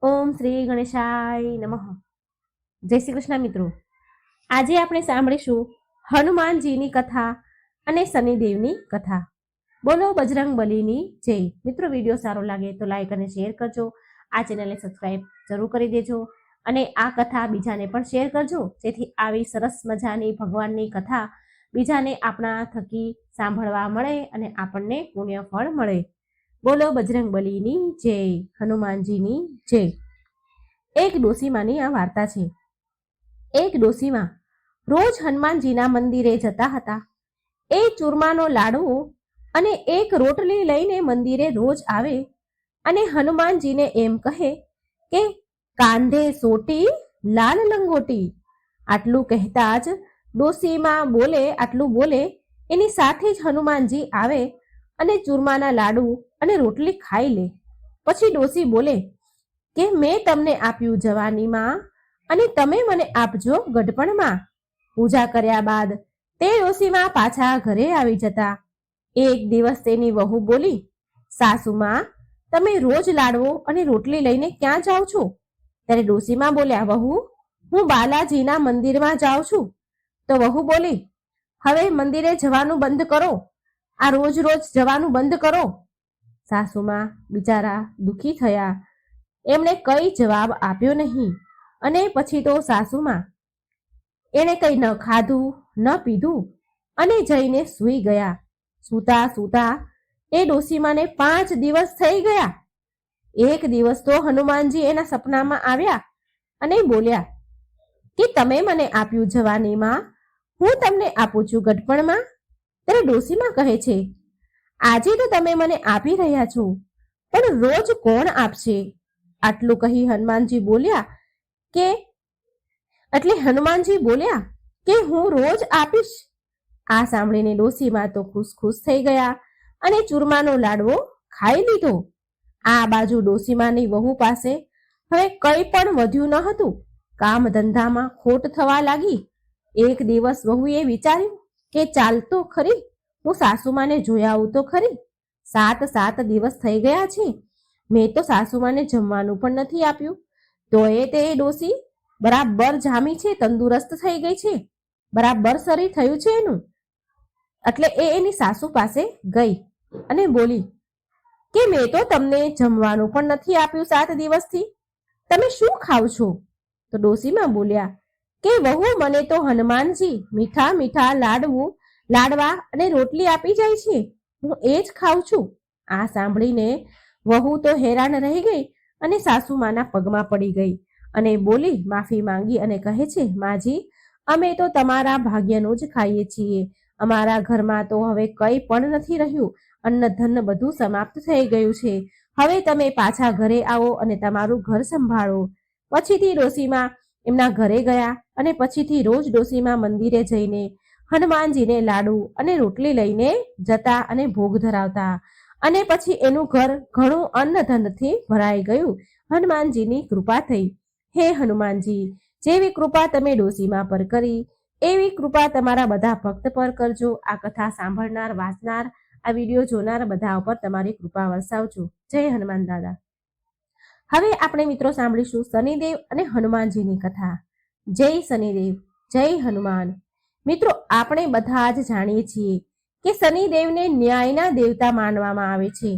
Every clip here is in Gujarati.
ઓમ શ્રી ગણેશાય નમઃ. જય શ્રી કૃષ્ણ મિત્રો. આજે આપણે સાંભળીશું હનુમાનજીની કથા અને શનિદેવની કથા. બોલો બજરંગ બલીની જય. મિત્રો, વિડીયો સારો લાગે તો લાઈક અને શેર કરજો. આ ચેનલને સબસ્ક્રાઈબ જરૂર કરી દેજો અને આ કથા બીજાને પણ શેર કરજો, જેથી આવી સરસ મજાની ભગવાનની કથા બીજાને આપણા થકી સાંભળવા મળે અને આપણને પુણ્ય ફળ મળે. બોલો બજરંગ બલીની જય, હનુમાનજીની જય. એક ડોસીમાની આ વાર્તા છે. એક ડોસીમાં રોજ હનુમાનજીના મંદિરે જતા હતા. એ ચૂરમાનો લાડવો અને એક રોટલી લઈને મંદિરે રોજ આવે અને હનુમાનજીને એમ કહે કે કાંધે સોટી લાલ લંગોટી. આટલું કહેતા જ ડોસીમાં આટલું બોલે એની સાથે જ હનુમાનજી આવે અને ચૂરમાના લાડુ અને રોટલી ખાઈ લે. પછી ડોસી બોલે કે મેં તમને આપ્યું જવાનીમાં અને તમે મને આપજો ગઢપણમાં. પૂજા કર્યા બાદ તે ડોસીમાં પાછા ઘરે આવી જતા. એક દિવસ તેની વહુ બોલી, સાસુમાં, તમે રોજ લાડવો અને રોટલી લઈને ક્યાં જાઓ છો? ત્યારે ડોસીમાં બોલ્યા, વહુ, હું બાલાજીના મંદિરમાં જાઉં છું. તો વહુ બોલી, હવે મંદિરે જવાનું બંધ કરો, આ રોજ રોજ જવાનું બંધ કરો. સાસુમાં બિચારા દુઃખી થયા. એમણે કઈ જવાબ આપ્યો નહીં અને પછી તો સાસુમાં એણે કઈ ન ખાધું ન પીધું અને જઈને સૂઈ ગયા. સૂતા સૂતા એ ડોસીમાને 5 દિવસ થઈ ગયા. એક દિવસ તો હનુમાનજી એના સપનામાં આવ્યા અને બોલ્યા કે તમે મને આપ્યું જવાનીમાં, હું તમને આપું છું ગઢપણમાં. ત્યારે ડોસીમાં કહે છે, આજે તો તમે મને આપી રહ્યા છો, પણ રોજ કોણ આપશે? આટલું કહી હનુમાનજી બોલ્યા કે હું રોજ આપીશ. આ સાંભળીને ડોસીમાં તો ખુશ થઈ ગયા અને ચૂરમાનો લાડવો ખાઈ લીધો. આ બાજુ ડોસીમાની વહુ પાસે હવે કંઈ પણ વધ્યું ન હતું. કામ ધંધામાં ખોટ થવા લાગી. એક દિવસ વહુએ વિચાર્યું કે ચાલ તો ખરી, હું સાસુમાને જોઈ આવું તો ખરી. 7 દિવસ થઈ ગયા છે, મેં તો સાસુમાને જમવાનું પણ નથી આપ્યું. તો તે ડોસી બરાબર જામી છે, તંદુરસ્ત થઈ ગઈ છે, બરાબર શરીર થયું છે એનું. એટલે એ એની સાસુ પાસે ગઈ અને બોલી કે મેં તો તમને જમવાનું પણ નથી આપ્યું 7 દિવસથી, તમે શું ખાવ છો? તો ડોસીમાં બોલ્યા કે વહુ, મને તો હનુમાનજી મીઠા મીઠા લાડવા અને રોટલી આપી જાય છે, હું એ જ ખાઉં છું. આ સાંભળીને વહુ તો હેરાન રહી ગઈ અને સાસુમાના પગમાં પડી ગઈ અને બોલી, માફી માંગી અને કહે છે, માજી, અમે તો તમારા ભાગ્યનું જ ખાઈએ છીએ. અમારા ઘરમાં તો હવે કંઈ પણ નથી રહ્યું. અન્ન ધન બધું સમાપ્ત થઈ ગયું છે. હવે તમે પાછા ઘરે આવો અને તમારું ઘર સંભાળો. પછીથી ડોસીમાં એમના ઘરે ગયા અને પછીથી રોજ ડોસીમાં મંદિરે જઈને હનુમાનજીને લાડુ અને રોટલી લઈને જતા અને ભોગ ધરાવતા. અને પછી એનું ઘર ઘણું અન્ન ધનથી ભરાઈ ગયું. હનુમાનજીની કૃપા થઈ. હે હનુમાનજી, જેવી કૃપા તમે ડોસીમાં પર કરી એવી કૃપા તમારા બધા ભક્ત પર કરજો. આ કથા સાંભળનાર, વાંચનાર, આ વિડીયો જોનાર બધા ઉપર તમારી કૃપા વરસાવજો. જય હનુમાન દાદા. હવે આપણે મિત્રો સાંભળીશું શનિદેવ અને હનુમાનજીની કથા. જય શનિદેવ, જય હનુમાન. મિત્રો, આપણે બધા જ જાણીએ છીએ કે શનિદેવને ન્યાયના દેવતા માનવામાં આવે છે.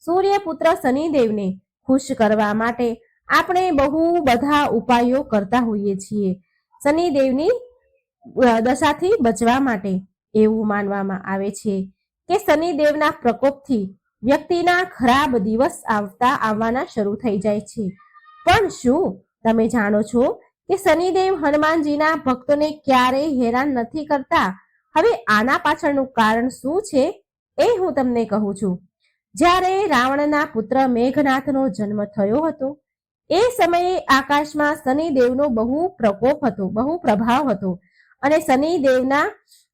સૂર્યપુત્ર શનિદેવને ખુશ કરવા માટે આપણે બહુ બધા ઉપાયો કરતા હોઈએ છીએ. શનિદેવની દશાથી બચવા માટે એવું માનવામાં આવે છે કે શનિદેવના પ્રકોપથી વ્યક્તિના ખરાબ દિવસ આવવાના શરૂ થઈ જાય છે. પણ શું તમે જાણો છો કે શનિદેવ હનુમાનજીના ભક્તોને ક્યારેય હેરાન નથી કરતા? હવે આના પાછળનું કારણ શું છે એ હું તમને કહું છું. જ્યારે રાવણના પુત્ર મેઘનાથનો જન્મ થયો હતો એ સમયે આકાશમાં શનિદેવનો બહુ પ્રભાવ હતો અને શનિદેવના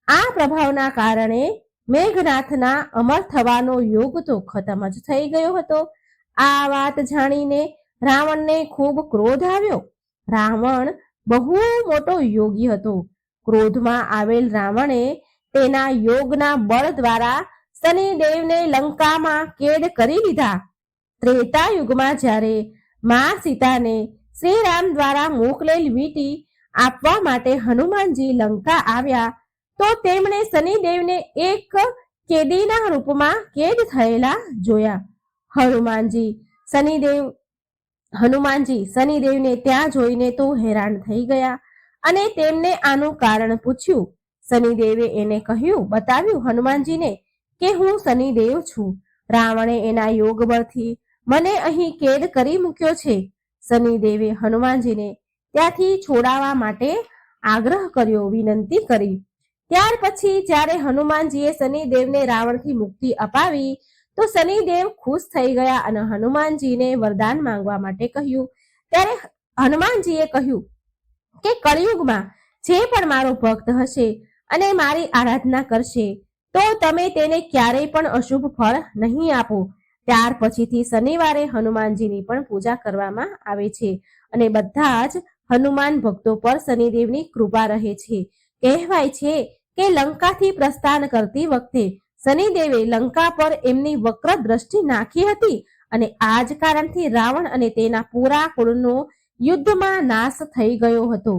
આ પ્રભાવના કારણે મેઘનાથના અમર થવાનો યોગ તો ખતમ જ થઈ ગયો હતો. આ વાત જાણીને રાવણને ખૂબ ક્રોધ આવ્યો. રાવણ બહુ મોટો યોગી હતો. ક્રોધમાં આવેલ રાવણે તેના યોગના બળ દ્વારા શનિદેવને લંકામાં કેદ કરી લીધા. ત્રેતા યુગમાં જ્યારે માં સીતાને શ્રી રામ દ્વારા મોકલેલ વીંટી આપવા માટે હનુમાનજી લંકા આવ્યા તો તેમણે શનિદેવને એક કેદીના રૂપમાં કેદ થયેલા જોયા. હનુમાનજી શનિદેવને ત્યાં જોઈને તો હેરાન થઈ ગયા અને તેમને આનું કારણ પૂછ્યું. શનિદેવે એને બતાવ્યું હનુમાનજીને કે હું શનિદેવ છું. રાવણે એના યોગ બળથી મને અહીં કેદ કરી મૂક્યો છે. શનિદેવે હનુમાનજીને ત્યાંથી છોડાવવા માટે આગ્રહ કર્યો, વિનંતી કરી. ત્યાર પછી જ્યારે હનુમાનજીએ શનિદેવને રાવણથી મુક્તિ અપાવી તો શનિદેવ ખુશ થઈ ગયા અને હનુમાનજીને વરદાન માંગવા માટે કહ્યું. ત્યારે હનુમાનજીએ કહ્યું કે કળિયુગમાં જે પણ મારો ભક્ત હશે અને મારી આરાધના કરશે તો તમે તેને ક્યારેય પણ અશુભ ફળ નહીં આપો. ત્યાર પછીથી શનિવારે હનુમાનજીની પણ પૂજા કરવામાં આવે છે અને બધા જ હનુમાન ભક્તો પર શનિદેવની કૃપા રહે છે. કહેવાય છે કે લંકાથી પ્રસ્થાન કરતી વખતે શનિદેવે લંકા પર એમની વક્ર દ્રષ્ટિ નાખી હતી અને આ જ કારણથી રાવણ અને તેના પૂરા કુળનો યુદ્ધમાં નાશ થઈ ગયો હતો.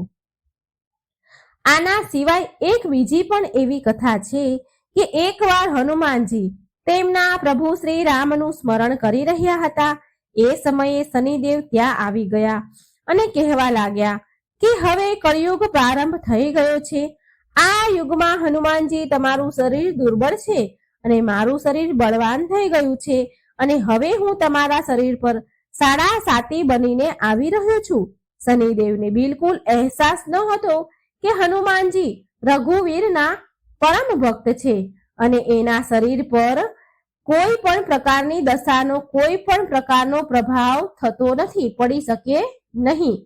આના સિવાય એક બીજી પણ એવી કથા છે કે એકવાર હનુમાનજી તેમના પ્રભુ શ્રી રામનું સ્મરણ કરી રહ્યા હતા. એ સમયે શનિદેવ ત્યાં આવી ગયા અને કહેવા લાગ્યા કે હવે કળિયુગ પ્રારંભ થઈ ગયો છે. આ યુગમાં હનુમાનજી તમારું શરીર દુર્બળ છે અને મારું શરીર બળવાન થઈ ગયું છે અને હવે હું તમારા શરીર પર સાડા સાતી બનીને આવી રહ્યો છું. શનિદેવને બિલકુલ અહેસાસ ન હતો કે હનુમાનજી રઘુવીરના પરમ ભક્ત છે અને એના શરીર પર કોઈ પણ પ્રકારની દશાનો કોઈ પણ પ્રકારનો પ્રભાવ થતો નથી, પડી શકે નહીં.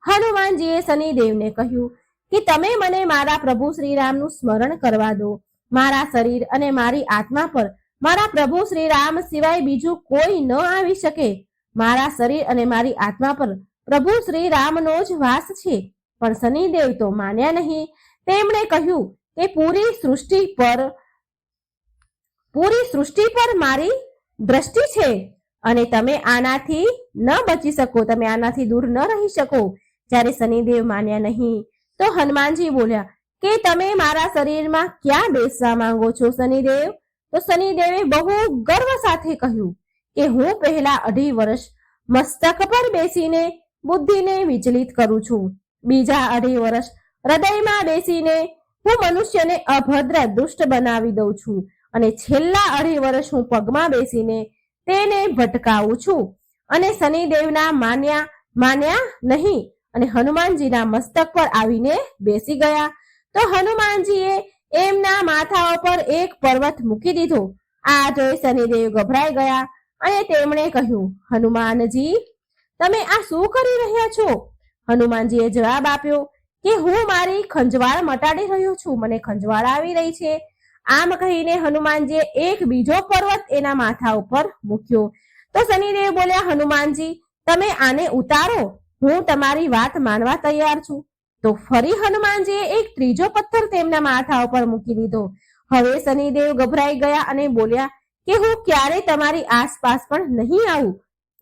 હનુમાનજીએ શનિદેવને કહ્યું કે તમે મને મારા પ્રભુ શ્રીરામનું સ્મરણ કરવા દો. મારા શરીર અને મારી આત્મા પર મારા પ્રભુ શ્રીરામ સિવાય બીજું કોઈ ન આવી શકે. મારા શરીર અને મારી આત્મા પર પ્રભુ શ્રીરામનો જ વાસ છે. પણ શનિદેવ તો માન્યા નહીં. તેમણે કહ્યું કે પૂરી સૃષ્ટિ પર મારી દ્રષ્ટિ છે અને તમે આનાથી ન બચી શકો, તમે આનાથી દૂર ન રહી શકો. જ્યારે શનિદેવ માન્યા નહીં તો હનુમાનજી બોલ્યા કે તમે મારા શરીરમાં ક્યાં બેસવા માંગો છો શનિદેવ? તો શનિદેવે બહુ ગર્વ સાથે કહ્યું કે હું પહેલા 2.5 વર્ષ મસ્તક પર બેસીને બુદ્ધિને વિચલિત કરું છું. બીજા 2.5 વર્ષ હૃદયમાં બેસીને હું મનુષ્યને અભદ્ર દુષ્ટ બનાવી દઉં છું અને છેલ્લા 2.5 વર્ષ હું પગમાં બેસીને તેને ભટકાવું છું. અને શનિદેવના માન્યા નહીં અને હનુમાનજીના મસ્તક પર આવીને બેસી ગયા. તો હનુમાનજીએ એમના માથા ઉપર એક પર્વત મૂકી દીધો. આ જોઈ શનિદેવ ગભરાઈ ગયા અને તેમણે કહ્યું, હનુમાનજી તમે આ શું કરી રહ્યા છો? હનુમાનજીએ જવાબ આપ્યો કે હું મારી ખંજવાળ મટાડી રહ્યો છું, મને ખંજવાળ આવી રહી છે. આમ કહીને હનુમાનજીએ એક બીજો પર્વત એના માથા ઉપર મૂક્યો. તો શનિદેવ બોલ્યા, હનુમાનજી તમે આને ઉતારો, હું તમારી વાત માનવા તૈયાર છું. તો ફરી હનુમાનજીએ એક ત્રીજો પથ્થર તેમના માથા ઉપર મૂકી દીધો. હવે શનિદેવ ગભરાઈ ગયા અને બોલ્યા કે હું ક્યારે તમારી આસપાસ પણ નહીં આવું.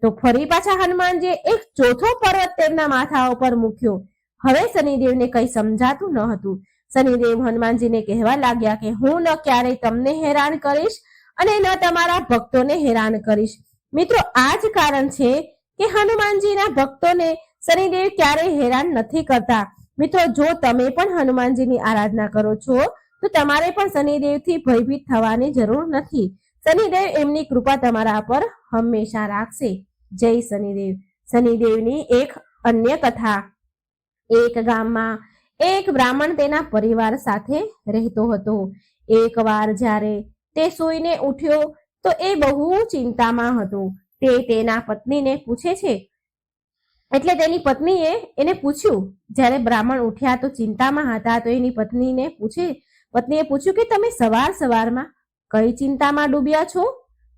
તો ફરી પાછા હનુમાનજીએ એક ચોથો પર્વત તેમના માથા ઉપર મૂક્યો. હવે શનિદેવને કંઈ સમજાતું ન હતું. શનિદેવ હનુમાનજીને કહેવા લાગ્યા કે હું ન ક્યારે તમને હેરાન કરીશ અને ન તમારા ભક્તોને હેરાન કરીશ. મિત્રો, આ જ કારણ છે કે હનુમાનજીના ભક્તોને શનિદેવ ક્યારેય હેરાન નથી કરતા. મિત્રો, જો તમે પણ હનુમાનજીની આરાધના કરો છો તો તમારે પણ શનિદેવથી ભયભીત થવાની જરૂર નથી. શનિદેવ એમની કૃપા તમારા પર હંમેશા રાખશે. જય શનિદેવ. શનિદેવની એક અન્ય કથા. એક ગામમાં એક બ્રાહ્મણ તેના પરિવાર સાથે રહેતો હતો. એકવાર જ્યારે તે સૂઈને ઉઠ્યો તો એ બહુ ચિંતામાં હતો. તે તેના પત્નીને પૂછે છે, એટલે તેની પત્નીએ એને પૂછ્યું. જ્યારે બ્રાહ્મણ ઉઠ્યા તો ચિંતામાં હતા તો એની પત્નીએ પૂછ્યું કે તમે સવારમાં કઈ ચિંતામાં ડૂબ્યા છો?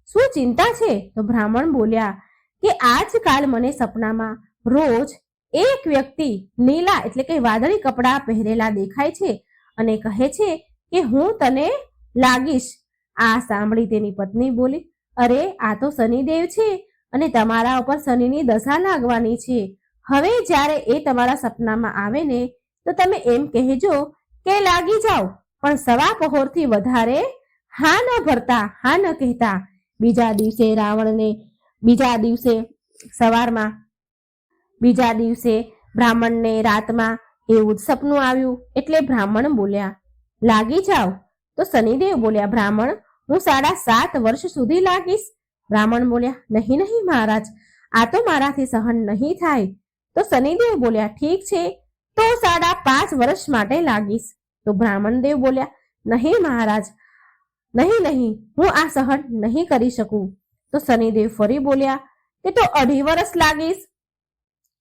શું ચિંતા છે? તો બ્રાહ્મણ બોલ્યા કે આજકાલ મને સપનામાં રોજ એક વ્યક્તિ નીલા એટલે કે વાદળી કપડાં પહેરેલા દેખાય છે અને કહે છે કે હું તને લાગીશ. આ સાંભળી તેની પત્ની બોલી, અરે આ તો શનિદેવ છે અને તમારા ઉપર શનિની દશા લાગવાની છે. હવે જ્યારે એ તમારા સપનામાં આવે ને તો તમે એમ કહેજો કે લાગી જાઓ, પણ સવા પહોરથી વધારે હા ન ભરતા, હા ન કહેતા. બીજા દિવસે બ્રાહ્મણને રાતમાં એવું જ સપનું આવ્યું. એટલે બ્રાહ્મણ બોલ્યા લાગી જાઓ. તો શનિદેવ બોલ્યા બ્રાહ્મણ, હું 7.5 વર્ષ સુધી લાગીશ. બ્રાહ્મણ બોલ્યા નહીં નહીં મહારાજ, આ તો મારાથી સહન નહીં થાય. તો શનિદેવ બોલ્યા ઠીક છે, તો 5.5 વર્ષ માટે લાગીશ. તો બ્રાહ્મણ દેવ બોલ્યા નહીં મહારાજ, નહીં, હું આ સહન નહીં કરી શકું. તો શનિદેવ ફરી બોલ્યા કે તો 2.5 વર્ષ લાગીશ.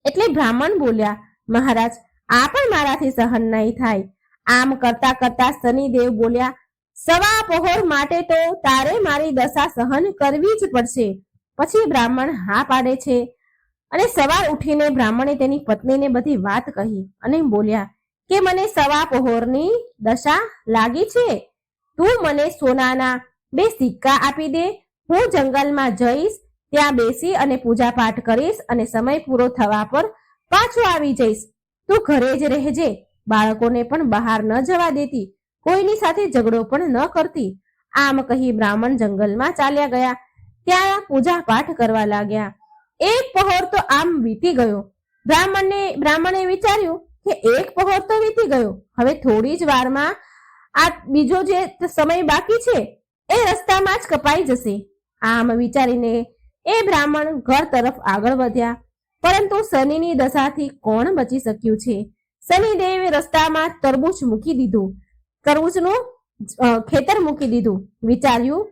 એટલે બ્રાહ્મણ બોલ્યા મહારાજ, આ પણ મારાથી સહન નહીં થાય. આમ કરતા કરતા શનિદેવ બોલ્યા સવા પહોર માટે તો તારે મારી દશા સહન કરવી જ પડશે. પછી બ્રાહ્મણ હા પાડે છે. અને સવાર ઉઠીને બ્રાહ્મણે તેની પત્નીને બધી વાત કહી અને બોલ્યા કે મને સવા પહોરની દશા લાગી છે. તું મને સોનાના 2 સિક્કા આપી દે. હું જંગલમાં જઈશ, ત્યાં બેસી અને પૂજા પાઠ કરીશ અને સમય પૂરો થવા પર પાછો આવી જઈશ. તું ઘરે જ રહેજે, બાળકોને પણ બહાર ન જવા દેતી, કોઈની સાથે ઝઘડો પણ ન કરતી. આમ કહી બ્રાહ્મણ જંગલમાં ચાલ્યા ગયા. ત્યાં પૂજા પાઠ કરવા લાગ્યા. 1 પહોર તો આમ વીતી ગયો. બ્રાહ્મણે વિચાર્યું કે 1 પહોર તો વીતી ગયો, હવે થોડી જ વારમાં આ બીજો જે સમય બાકી છે એ રસ્તામાં જ કપાઈ જશે. આમ વિચારીને એ બ્રાહ્મણ ઘર તરફ આગળ વધ્યા. પરંતુ શનિની દશાથી કોણ બચી શક્યું છે? શનિદેવે રસ્તામાં તરબૂચનું ખેતર મૂકી દીધું.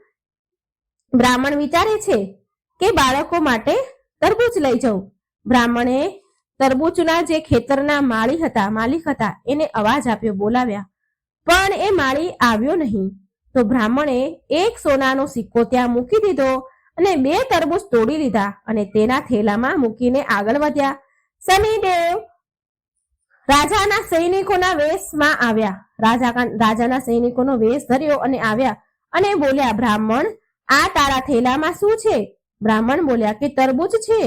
બ્રાહ્મણ વિચારે છે કે બાળકો માટે તરબૂચ લઈ જાઉં. બ્રાહ્મણે તરબૂચના જે ખેતરના માલિક હતા એને અવાજ આપ્યો, બોલાવ્યા, પણ એ માળી આવ્યો નહીં. તો બ્રાહ્મણે 1 સોનાનો સિક્કો ત્યાં મૂકી દીધો અને 2 તરબૂચ તોડી લીધા અને તેના થેલામાં મૂકીને આગળ વધ્યા. શનિદેવ રાજાના સૈનિકોના વેશમાં આવ્યા. રાજાના સૈનિકોનો વેશ ધર્યો અને આવ્યા અને બોલ્યા બ્રાહ્મણ, આ તારા થેલામાં શું છે? બ્રાહ્મણ બોલ્યા કે તરબૂચ છે,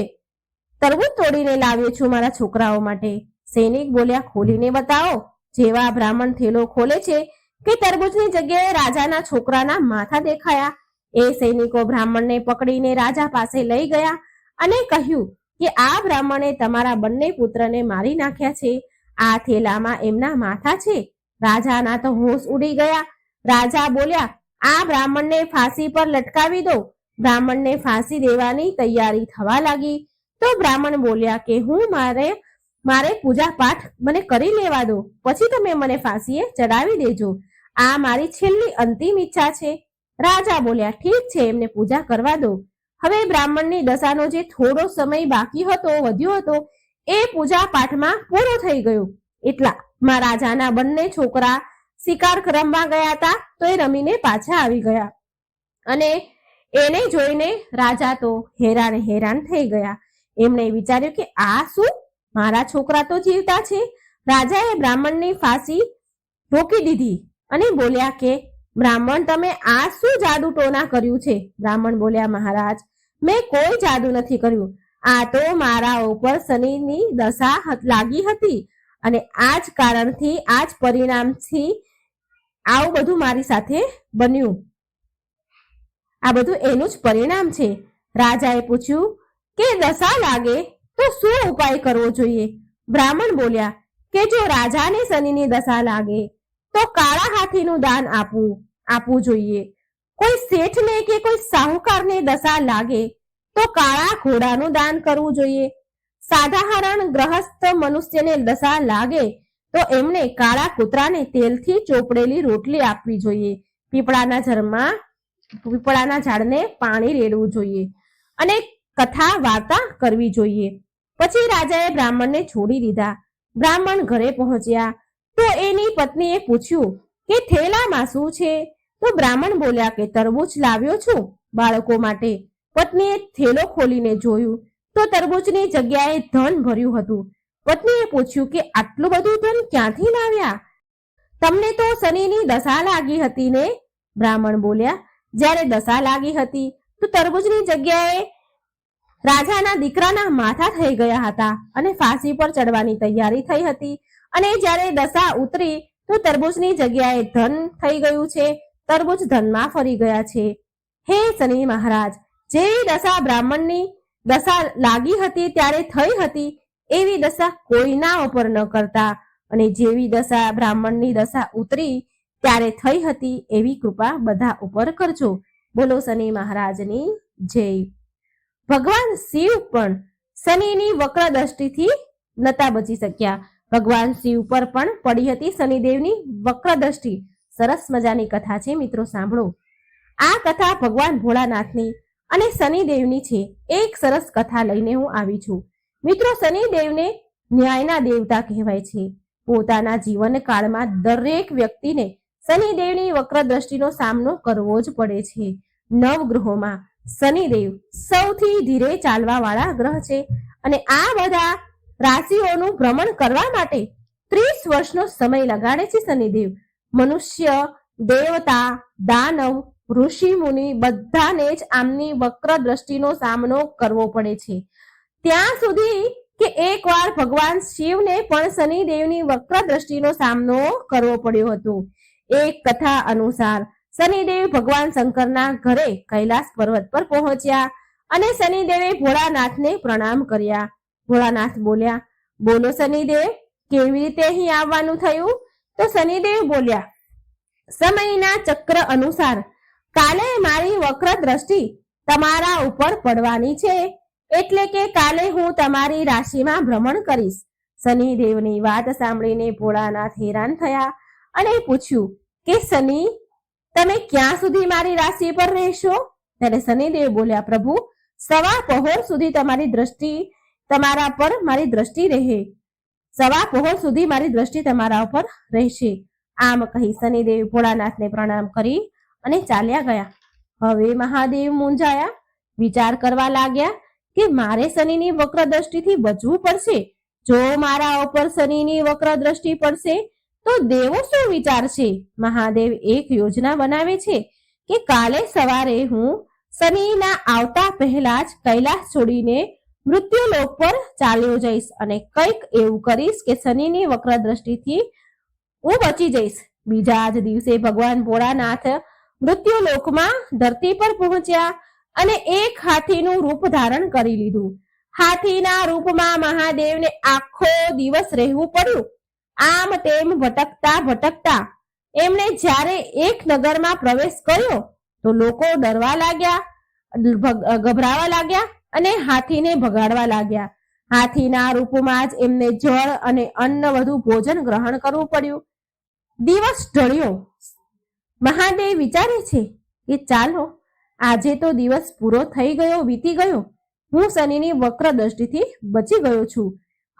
તરબૂચ તોડીને લાવ્યો છું મારા છોકરાઓ માટે. સૈનિક બોલ્યા ખોલીને બતાવો. જેવા બ્રાહ્મણ થેલો ખોલે છે કે તરબૂચની જગ્યાએ રાજાના છોકરાના માથા દેખાયા. એ સૈનિકો બ્રાહ્મણને પકડીને રાજા પાસે લઈ ગયા અને કહ્યું કે આ બ્રાહ્મણે તમારા બંને પુત્રને મારી નાખ્યા છે. આ થેલામાં એમના માથા છે. રાજાના તો હોશ ઉડી ગયા. રાજા બોલ્યા આ બ્રાહ્મણને ફાંસી પર લટકાવી દો. બ્રાહ્મણને ફાંસી દેવાની તૈયારી થવા લાગી. તો બ્રાહ્મણ બોલ્યા કે મારે પૂજા પાઠ મને કરી લેવા દો, પછી તમે મને ફાંસીએ ચડાવી દેજો. આ મારી છેલ્લી અંતિમ ઈચ્છા છે. રાજા બોલ્યા ઠીક છે, એમને પૂજા કરવા દો. હવે બ્રાહ્મણની દશાનો જે થોડો સમય બાકી વધ્યો હતો એ પૂજા પાઠમાં પૂરો થઈ ગયો. એટલામાં રાજાના બંને છોકરા શિકાર રમવા ગયા હતા, તો એ રમીને પાછા આવી ગયા અને એને જોઈને રાજા તો હેરાન થઈ ગયા. એમણે વિચાર્યું કે આ શું, મારા છોકરા તો જીવતા છે. રાજાએ બ્રાહ્મણની ફાંસી રોકી દીધી અને બોલ્યા કે બ્રાહ્મણ, તમે આ શું જાદુ ટોના કર્યું છે? બ્રાહ્મણ બોલ્યા મહારાજ, મેં કોઈ જાદુ નથી કર્યું. આ તો મારા ઉપર શનિની દશા લાગી હતી અને આ જ કારણથી, આ જ પરિણામથી આવું બધું મારી સાથે બન્યું. આ બધું એનું જ પરિણામ છે. રાજાએ પૂછ્યું કે દશા લાગે તો શું ઉપાય કરવો જોઈએ? બ્રાહ્મણ બોલ્યા કે જો રાજાને શનિની દશા લાગે તો કાળા હાથીનું દાન આપવું જોઈએ. કોઈ શેઠને કે કોઈ સાહુકારને દશા લાગે તો કાળા ઘોડાનું દાન કરવું જોઈએ. સાધારણ ગ્રહસ્થ મનુષ્યને દશા લાગે તો એમને કાળા કૂતરાને તેલથી ચોપડેલી રોટલી આપવી જોઈએ. પીપળાના ઝાડને પાણી રેડવું જોઈએ અને કથા વાર્તા કરવી જોઈએ. પછી રાજાએ બ્રાહ્મણને છોડી દીધા. બ્રાહ્મણ ઘરે પહોંચ્યા તો એની પત્નીએ પૂછ્યું કે થેલામાં શું છે? તો બ્રાહ્મણ બોલ્યા કે તરબૂચ લાવ્યો છું બાળકો માટે. પત્નીએ થેલો ખોલીને જોયું તો તરબૂચની જગ્યાએ ધન ભર્યું હતું. પત્નીએ પૂછ્યું કે આટલું બધું ધન ક્યાંથી લાવ્યા? તમને તો શનિની દશા લાગી હતી ને? બ્રાહ્મણ બોલ્યા જ્યારે દશા લાગી હતી તો તરબૂચની જગ્યાએ રાજાના દીકરાના માથા થઈ ગયા હતા અને ફાંસી પર ચડવાની તૈયારી થઈ હતી. અને જ્યારે દશા ઉતરી તો તરબૂચની જગ્યાએ ધન થઈ ગયું છે. તરબૂચ ધનમાં ફરી ગયા છે. હે શનિ મહારાજ, જેવી દશા બ્રાહ્મણની દશા લાગી હતી ત્યારે થઈ હતી એવી દશા કોઈના ઉપર ન કરતા, અને જેવી દશા બ્રાહ્મણની દશા ઉતરી ત્યારે થઈ હતી એવી કૃપા બધા ઉપર કરજો. બોલો શનિ મહારાજની જય. ભગવાન શિવ પણ શનિની વક્ર દ્રષ્ટિથી નતા બચી શક્યા. ભગવાન શિવ પર પણ પડી હતી શનિદેવની વક્ર દ્રષ્ટિ. સરસ મજાની કથા છે મિત્રો, સાંભળો. આ કથા ભગવાન ભોળાનાથની અને શનિદેવની છે. એક સરસ કથા લઈને હું આવી છું મિત્રો. શનિદેવને ન્યાયના દેવતા કહેવાય છે. પોતાના જીવન કાળમાં દરેક વ્યક્તિને શનિદેવની વક્ર દ્રષ્ટિનો સામનો કરવો જ પડે છે. નવગ્રહોમાં શનિદેવ સૌથી ધીરે ચાલવા વાળા ગ્રહ છે અને આ બધા રાશિઓનું ભ્રમણ કરવા માટે 30 વર્ષનો સમય લગાડે છે શનિદેવ. મનુષ્ય, દેવતા, દાનવ, ઋષિ મુનિ બધાને જ આમની વક્ર દ્રષ્ટિનો સામનો કરવો પડે છે. ત્યાં સુધી કે એકવાર ભગવાન શિવને પણ શનિદેવની વક્ર દ્રષ્ટિનો સામનો કરવો પડ્યો હતો. એક કથા અનુસાર શનિદેવ ભગવાન શંકરના ઘરે કૈલાસ પર્વત પર પહોંચ્યા અને શનિદેવે ભોળાનાથને પ્રણામ કર્યા. ભોળાનાથ બોલ્યા, બોલો શનિદેવ, કેવી રીતે અહીં આવવાનું થયું? તો શનિદેવ બોલ્યા, સમયના ચક્ર અનુસાર કાલે મારી વક્ર દ્રષ્ટિ તમારા ઉપર પડવાની છે, એટલે કે કાલે હું તમારી રાશિમાં ભ્રમણ કરીશ. શનિદેવની વાત સાંભળીને ભોળાનાથ હેરાન થયા અને પૂછ્યું કે શનિ, તમે ક્યાં સુધી મારી રાશિ પર રહેશો? ત્યારે શનિદેવ બોલ્યા, પ્રભુ, સવા પહોર સુધી તમારી દ્રષ્ટિ તમારા પર મારી દ્રષ્ટિ રહે. સવા પહોર સુધી મારી દ્રષ્ટિ તમારા ઉપર રહેશે. આમ કહી શનિદેવ ભોળાનાથને પ્રણામ કરી અને ચાલ્યા ગયા. હવે મહાદેવ મૂંઝાયા, વિચાર કરવા લાગ્યા કે મારે શનિની વક્ર દ્રષ્ટિથી બચવું પડશે. જો મારા ઉપર શનિની વક્ર દ્રષ્ટિ પડશે તો દેવો શું વિચારશે? મહાદેવ એક યોજના બનાવે છે કે કાલે સવારે હું શનિના આવતા પહેલા જ કૈલાસ છોડીને મૃત્યુલોક પર ચાલ્યો જઈશ અને કંઈક એવું કરીશ કે શનિની વક્ર દ્રષ્ટિથી હું બચી જઈશ. બીજા જ દિવસે ભગવાન ભોળાનાથ મૃત્યુલોકમાં ધરતી પર પહોંચ્યા અને એક હાથીનું રૂપ ધારણ કરી લીધું. હાથીના રૂપમાં મહાદેવને આખો દિવસ રહેવું પડ્યું. આમ તેમ ભટકતા ભટકતા એમણે જ્યારે એક નગરમાં પ્રવેશ કર્યો તો લોકો ડરવા લાગ્યા, ગભરાવા લાગ્યા અને હાથીને ભગાડવા લાગ્યા. હાથીના રૂપમાં જ એમને જળ અને અન્ન વધુ ભોજન ગ્રહણ કરવું પડ્યું. દિવસ ઢળ્યો. મહાદેવ વિચારે છે કે ચાલો, આજે તો દિવસ પૂરો થઈ ગયો, વીતી ગયો. હું શનિની વક્ર દ્રષ્ટિથી બચી ગયો છું.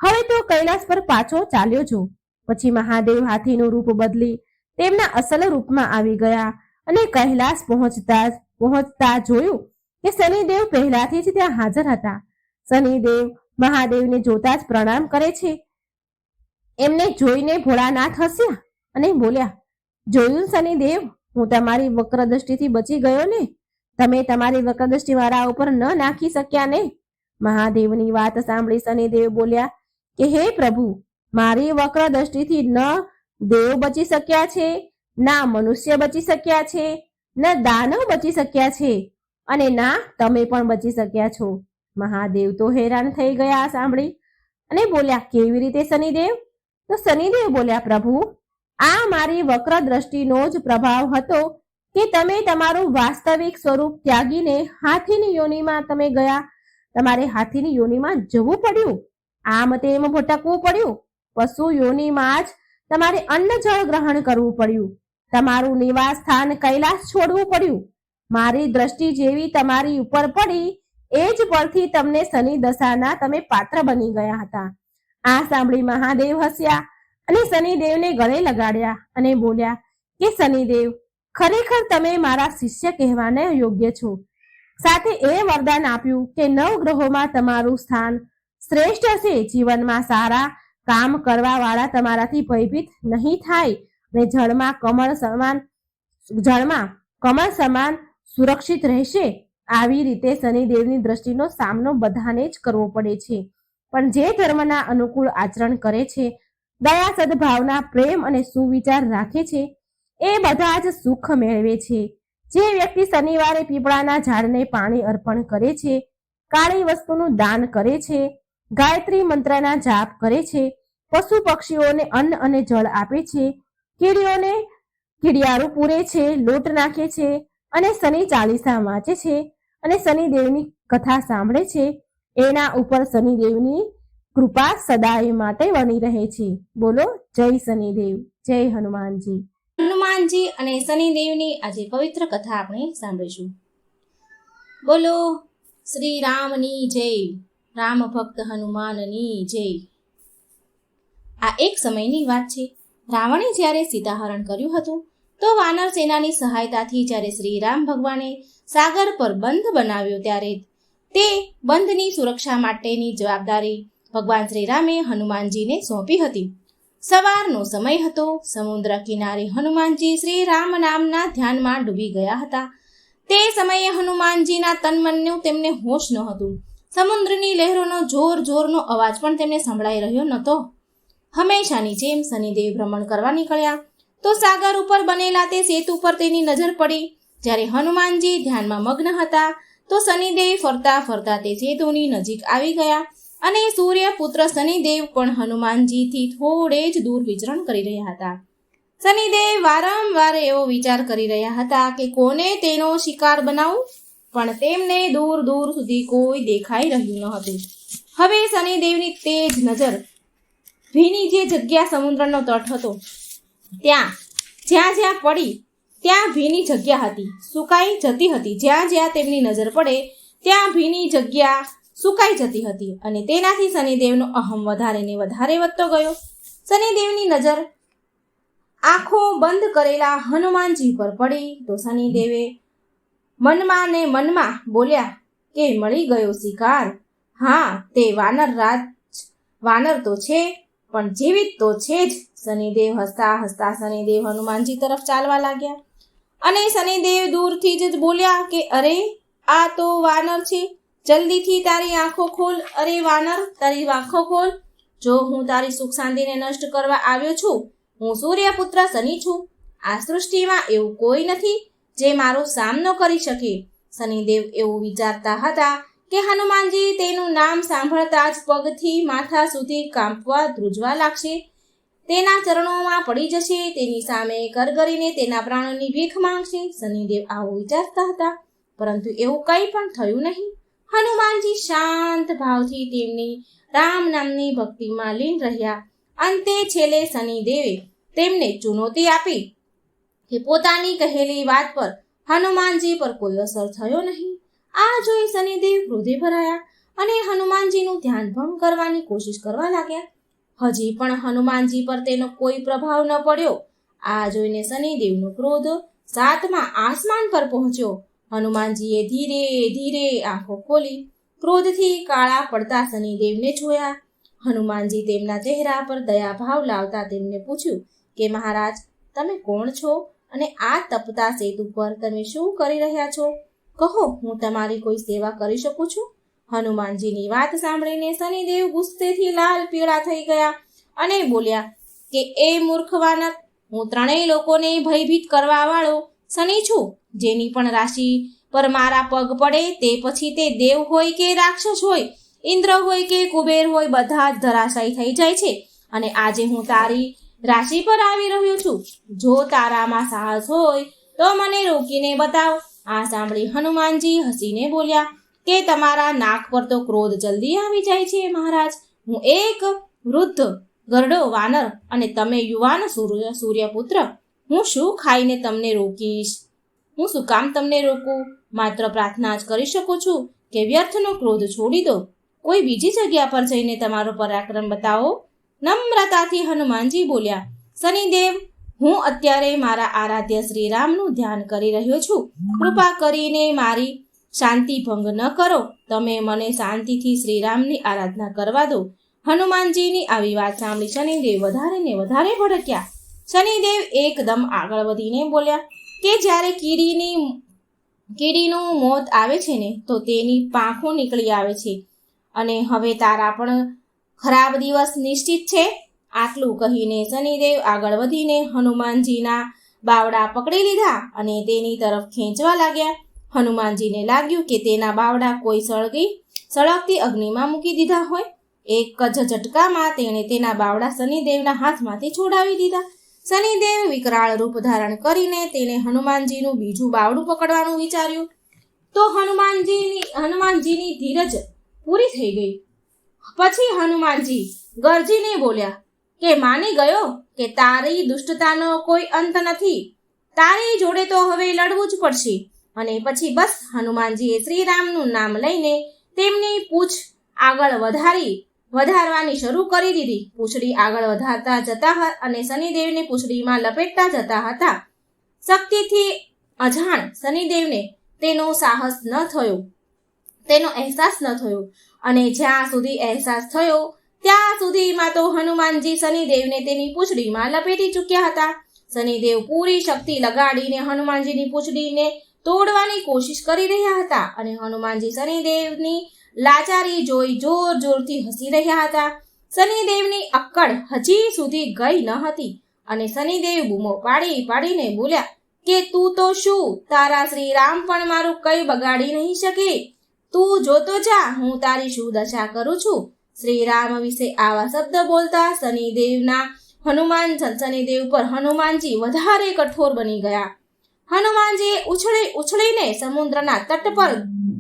હવે તો કૈલાસ પર પાછો ચાલ્યો છું. પછી મહાદેવ હાથીનું રૂપ બદલી તેમના અસલ રૂપમાં આવી ગયા અને કૈલાસ પહોંચતા જોયું કે શનિદેવ પહેલાથી જ ત્યાં હાજર હતા. શનિદેવ મહાદેવને જોતા જ પ્રણામ કરે છે. એમને જોઈને ભોળાનાથ હસ્યા અને બોલ્યા, જોયું શનિદેવ, હું તમારી વક્ર દ્રષ્ટિથી બચી ગયો ને? તમે તમારી વક્ર દ્રષ્ટિ મારા ઉપર ન નાખી શક્યા ને? મહાદેવની વાત સાંભળી શનિદેવ બોલ્યા કે હે પ્રભુ, મારી વક્ર દ્રષ્ટિથી ન દેવ બચી શક્યા છે, ના મનુષ્ય બચી શક્યા છે, ન દાનવ બચી શક્યા છે અને ના તમે પણ બચી શક્યા છો. મહાદેવ તો હેરાન થઈ ગયા સાંભળી અને બોલ્યા, કેવી રીતે શનિદેવ? તો શનિદેવ બોલ્યા, પ્રભુ, આ મારી વક્ર દ્રષ્ટિનો જ પ્રભાવ હતો કે તમે તમારું વાસ્તવિક સ્વરૂપ ત્યાગીને હાથીની યોનિમાં તમે ગયા. તમારે હાથીની યોનિમાં જવું પડ્યું, આમ તેમ ભટકવું પડ્યું. પશુ યોનિમાં જ તમારે અન્ન જળ ગ્રહણ કરવું પડ્યું. તમારું નિવાસ સ્થાન કૈલાસ છોડવું પડ્યું. મારી દ્રષ્ટિ જેવી તમારી ઉપર પડી એ જ પરથી તમને શનિ દશાના તમે પાત્ર બની ગયા હતા. આ સાંભળી મહાદેવ હસ્યા અને શનિદેવને ગળે લગાડ્યા અને બોલ્યા કે શનિદેવ, ખરેખર તમે મારા શિષ્ય કહેવાને યોગ્ય છો. સાથે એ વરદાન આપ્યું કે 9 ગ્રહોમાં તમારું સ્થાન શ્રેષ્ઠ હશે. જીવનમાં સારા કામ કરવા વાળા તમારાથી ભયભીત નહીં થાય અને જળમાં કમળ સમાન સુરક્ષિત રહેશે. આવી રીતે શનિદેવની દ્રષ્ટિનો સામનો બધાને જ કરવો પડે છે, પણ જે ધર્મના અનુકૂળ આચરણ કરે છે, દયા, સદભાવના, પ્રેમ અને સુવિચાર રાખે છે, એ બધા જ સુખ મેળવે છે. જે વ્યક્તિ શનિવારે પીપળાના ઝાડને પાણી અર્પણ કરે છે, કાળી વસ્તુનું દાન કરે છે, ગાયત્રી મંત્રના જાપ કરે છે, પશુ પક્ષીઓને અન્ન અને જળ આપે છે, કીડીઓને કીડિયારું પૂરે છે, લોટ નાખે છે અને શનિ ચાલીસા વાંચે છે અને શનિદેવની કથા સાંભળે છે, એના ઉપર શનિદેવની કૃપા સદાય માટે બની રહે છે. બોલો જય શનિદેવ, જય હનુમાનજી. હનુમાનજી અને શનિદેવની આજે પવિત્ર કથા આપણે સાંભળીશું. બોલો શ્રી રામની જય, રામ ભક્ત હનુમાનની જય. આ એક સમયની વાત છે. રાવણે જ્યારે સીતાહરણ કર્યું હતું તો વાનર સેનાની સહાયતાથી જ્યારે શ્રી રામ ભગવાને સાગર પર બંધ બનાવ્યો ત્યારે તે બંધની સુરક્ષા માટેની જવાબદારી ભગવાન શ્રી રામે હનુમાનજીને સોંપી હતી. સવારનો સમય હતો. સમુદ્ર કિનારે હનુમાનજી શ્રી રામ નામના ધ્યાનમાં ડૂબી ગયા હતા. તે સમયે હનુમાનજીના તનમનનું તેમને હોશ ન હતું. સમુદ્રની લહેરોનો જોરનો અવાજ પણ તેમને સંભળાઈ રહ્યો નહોતો. હંમેશાની જેમ શનિદેવ ભ્રમણ કરવા નીકળ્યા તો સાગર ઉપર બનેલા તે સેતુ પર તેની નજર પડી. જ્યારે હનુમાનજી ધ્યાનમાં મગ્ન હતા તો શનિદેવ ફરતા ફરતા તે સેતુની નજીક આવી ગયા અને સૂર્યપુત્ર શનિદેવ પણ હનુમાનજીથી થોડે જ દૂર વિચરણ કરી રહ્યા હતા. શનિદેવ વારંવાર એવો વિચાર કરી રહ્યા હતા કે કોને તેનો શિકાર બનાવું, પણ તેમને દૂર સુધી કોઈ દેખાઈ રહ્યું ન હતું. હવે શનિદેવની તેજ નજર ભીની જે જગ્યા સમુદ્રનો તટ હતો જ્યાં પડી ત્યાં ભીની જગ્યા હતી, સુકાઈ જતી હતી. જ્યાં તેમની નજર પડે ત્યાં ભીની જગ્યા સુકાઈ જતી હતી અને તેનાથી શનિદેવનો અહમ વધારે ને વધારે વધતો ગયો. શનિદેવની નજર આંખો બંધ કરેલા હનુમાનજી પર પડી તો શનિદેવે મનમાં બોલ્યા કે મળી ગયો શિકાર. હા, તે વાનર તો છે પણ જીવિત તો છે જ. શનિદેવ હસતા શનિદેવ હનુમાનજી તરફ ચાલવા લાગ્યા અને શનિદેવ દૂરથી જ બોલ્યા કે અરે, આ તો વાનર છે, જલ્દીથી તારી આંખો ખોલ. અરે વાનર, તારી આંખો ખોલ. જો હું તારી સુખ શાંતિને નષ્ટ કરવા આવ્યો છું. હું સૂર્યપુત્ર શનિ છું. આ સૃષ્ટિમાં એવું કોઈ નથી જે મારો સામનો કરી શકે. શનિદેવ એવું વિચારતા હતા કે હનુમાનજી તેનું નામ સાંભળતા જ પગથી માથા સુધી કાંપવા ધ્રુજવા લાગશે, તેના ચરણોમાં પડી જશે, તેની સામે કરગરીને તેના પ્રાણોની ભીખ માંગશે. શનિદેવ આવું વિચારતા હતા, પરંતુ એવું કંઈ પણ થયું નહીં. હનુમાનજી શાંત ભાવથી તેમની રામ નામની ભક્તિમાં લીન રહ્યા. અંતે છેલ્લે શનિદેવે તેમને ચુનૌતી આપી કે પોતાની કહેલી વાત પર હનુમાનજી પર કોઈ અસર થયો નહીં. આ જોઈ શનિદેવ ક્રોધે ભરાયા અને હનુમાનજીનું ધ્યાન ભંગ કરવાની કોશિશ કરવા લાગ્યા. હજી પણ હનુમાનજી પર તેનો કોઈ પ્રભાવ ન પડ્યો. આ જોઈને શનિદેવનો ક્રોધ સાતમા આસમાન પર પહોંચ્યો. હનુમાનજીએ ધીરે આંખો ખોલી ક્રોધથી કાળા પડતા શનિદેવને જોયા. હનુમાનજી તેમના ચહેરા પર દયાભાવ લાવતા તેમને પૂછ્યું કે મહારાજ, તમે કોણ છો અને આ તપતા સેતુ પર તમે શું કરી રહ્યા છો? કહો, હું તમારી કોઈ સેવા કરી શકું છું? હનુમાનજીની વાત સાંભળીને શનિદેવ ગુસ્સેથી લાલ પીળા થઈ ગયા અને બોલ્યા કે એ મૂર્ખ વાનર, હું ત્રણેય લોકોને ભયભીત કરવા વાળો શનિ છું. જેની પણ રાશિ પર મારા પગ પડે તે પછી તે દેવ હોય કે રાક્ષસ હોય, ઇન્દ્ર હોય કે કુબેર હોય, બધા જ ધરાશાયી થઈ જાય છે. અને આજે હું તારી રાશિ પર આવી રહ્યો છું. જો તારામાં સાહસ હોય તો મને રોકીને બતાવ. આ સાંભળી હનુમાનજી હસીને બોલ્યા કે તમારા નાક પર તો ક્રોધ જલ્દી આવી જાય છે મહારાજ. હું એક વૃદ્ધ ગરડો વાનર અને તમે યુવાન સૂર્યપુત્ર. હું શું ખાઈને તમને રોકીશ? હું શું કામ તમને રોકું? માત્ર પ્રાર્થના જ કરી શકું છું કે વ્યર્થનો ક્રોધ છોડી દો. કોઈ બીજી જગ્યા પર જઈને તમારો પરાક્રમ બતાવો. નમ્રતાથી હનુમાનજી બોલ્યા, શનિદેવ, હું અત્યારે મારા આરાધ્ય શ્રી રામનું ધ્યાન કરી રહ્યો છું. કૃપા કરીને મારી શાંતિ ભંગ ન કરો. તમે મને શાંતિથી શ્રીરામની આરાધના કરવા દો. હનુમાનજીની આવી વાત સાંભળી શનિદેવ વધારે ને વધારે ભડક્યા. શનિદેવ એકદમ આગળ વધીને બોલ્યા કે જ્યારે કીડીની કીડીનું મોત આવે છે ને તો તેની પાંખો નીકળી આવે છે અને હવે તારા પણ ખરાબ દિવસ નિશ્ચિત છે. આટલું કહીને શનિદેવ આગળ વધીને હનુમાનજીના બાવડા પકડી લીધા અને તેની તરફ ખેંચવા લાગ્યા. હનુમાનજીને લાગ્યું કે તેના બાવડા કોઈ સળગતી અગ્નિમાં મૂકી દીધા હોય. એક જ ઝટકામાં તેણે તેના બાવડા શનિદેવના હાથમાંથી છોડાવી દીધા. શનિદેવ વિકરાળ રૂપ ધારણ કરીને તેને હનુમાનજીનું બીજું બાવડું પકડવાનું વિચાર્યું તો હનુમાનજીની ધીરજ પૂરી થઈ ગઈ. પછી હનુમાનજી ગરજીને બોલ્યા કે માની ગયો કે તારી દુષ્ટતાનો કોઈ અંત નથી. તારી જોડે તો હવે લડવું જ પડશે. અને પછી બસ હનુમાનજીએ શ્રીરામનું નામ લઈને તેમની પૂંછ આગળ વધારવાની શરૂ કરી દીધી. પૂંછડી આગળ વધારતા જતા અને શનિદેવને પૂંછડીમાં લપેટતા જતા હતા. શક્તિથી અજાણ શનિદેવને તેનો અહેસાસ ન થયો અને જ્યાં સુધી અહેસાસ થયો ત્યાં સુધીમાં તો હનુમાનજી શનિદેવને તેની પૂંછડીમાં લપેટી ચૂક્યા હતા. શનિદેવ પૂરી શક્તિ લગાડીને હનુમાનજીની પૂંછડીને તોડવાની કોશિશ કરી રહ્યા હતા અને હનુમાનજી શનિદેવની લાચારી જોઈ જોર જોરથી હસી રહ્યા હતા. શનિદેવની અક્કડ હજી સુધી ગઈ ન હતી અને શનિદેવ બૂમો પાડીને બોલ્યા કે તું તો શું, તારા શ્રીરામ પણ મારું કઈ બગાડી નહીં શકે. તું જોતો જા હું તારી શું દશા કરું છું. શ્રીરામ વિશે આવા શબ્દ બોલતા શનિદેવ પર હનુમાનજી વધારે કઠોર બની ગયા. હનુમાનજીએ ઉછળીને સમુદ્રના તટ પર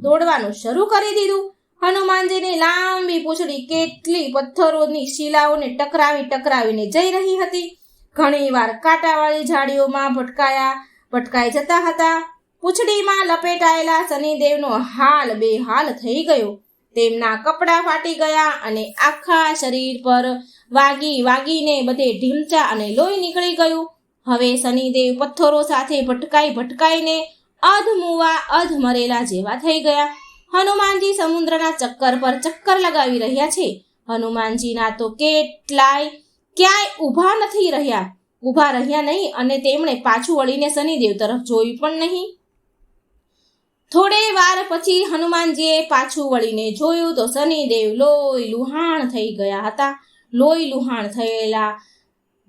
દોડવાનું શરૂ કરી દીધું. હનુમાનજીની લાંબી પૂંછડી કેટલી પથ્થરોની શિલાઓને ટકરાવીને જઈ રહી હતી. ઘણીવાર કાંટાવાળી ઝાડીઓમાં ભટકાઈ જતા હતા. પૂંછડીમાં લપેટાયેલા શનિદેવનો હાલ બેહાલ થઈ ગયો. તેમના કપડાં ફાટી ગયા અને આખા શરીર પર વાગીને બધે ઢીમચા અને લોહી નીકળી ગયું. હવે શનિદેવ પથ્થરો સાથે ભટકાઈને અધ મરેલા જેવા થઈ ગયા. હનુમાનજી સમુદ્રના ચક્કર પર ચક્કર લગાવી રહ્યા છે. હનુમાનજીના તો ક્યાંય ઊભા રહ્યા નહીં અને તેમણે પાછું વળીને શનિદેવ તરફ જોયું પણ નહીં. થોડે વાર પછી હનુમાનજીએ પાછું વળીને જોયું તો શનિદેવ લોહી લુહાણ થઈ ગયા હતા. લોહી લુહાણ થયેલા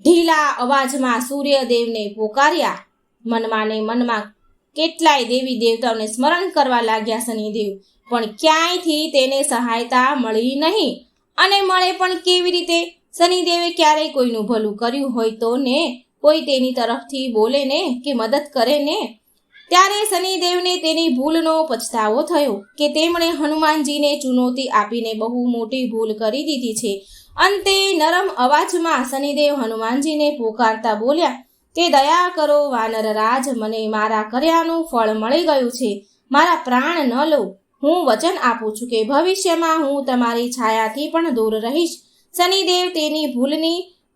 ઢીલા અવાજમાં સૂર્યદેવને પોકાર્યા. મનમાં ને મનમાં કેટલાય દેવી દેવતાઓને સ્મરણ કરવા લાગ્યા શનિદેવ, પણ ક્યાંયથી તેને સહાયતા મળી નહીં. અને મળે પણ કેવી રીતે? શનિદેવે ક્યારેય કોઈનું ભલું કર્યું હોય તો ને કોઈ તેની તરફથી બોલે ને કે મદદ કરે ને. ત્યારે શનિદેવને તેની ભૂલનો પછતાવો થયો કે તેમણે હનુમાનજીને ચુનૌતી આપીને બહુ મોટી ભૂલ કરી દીધી છે. અંતે નરમ અવાજમાં શનિદેવ હનુમાનજીને પોકારતા બોલ્યા કે દયા કરો વાનરરાજ, મને મારા કર્યાનું ફળ મળી ગયું છે. મારા પ્રાણ ન લો. હું વચન આપું છું કે ભવિષ્યમાં હું તમારી છાયાથી પણ દૂર રહીશ. શનિદેવ તેની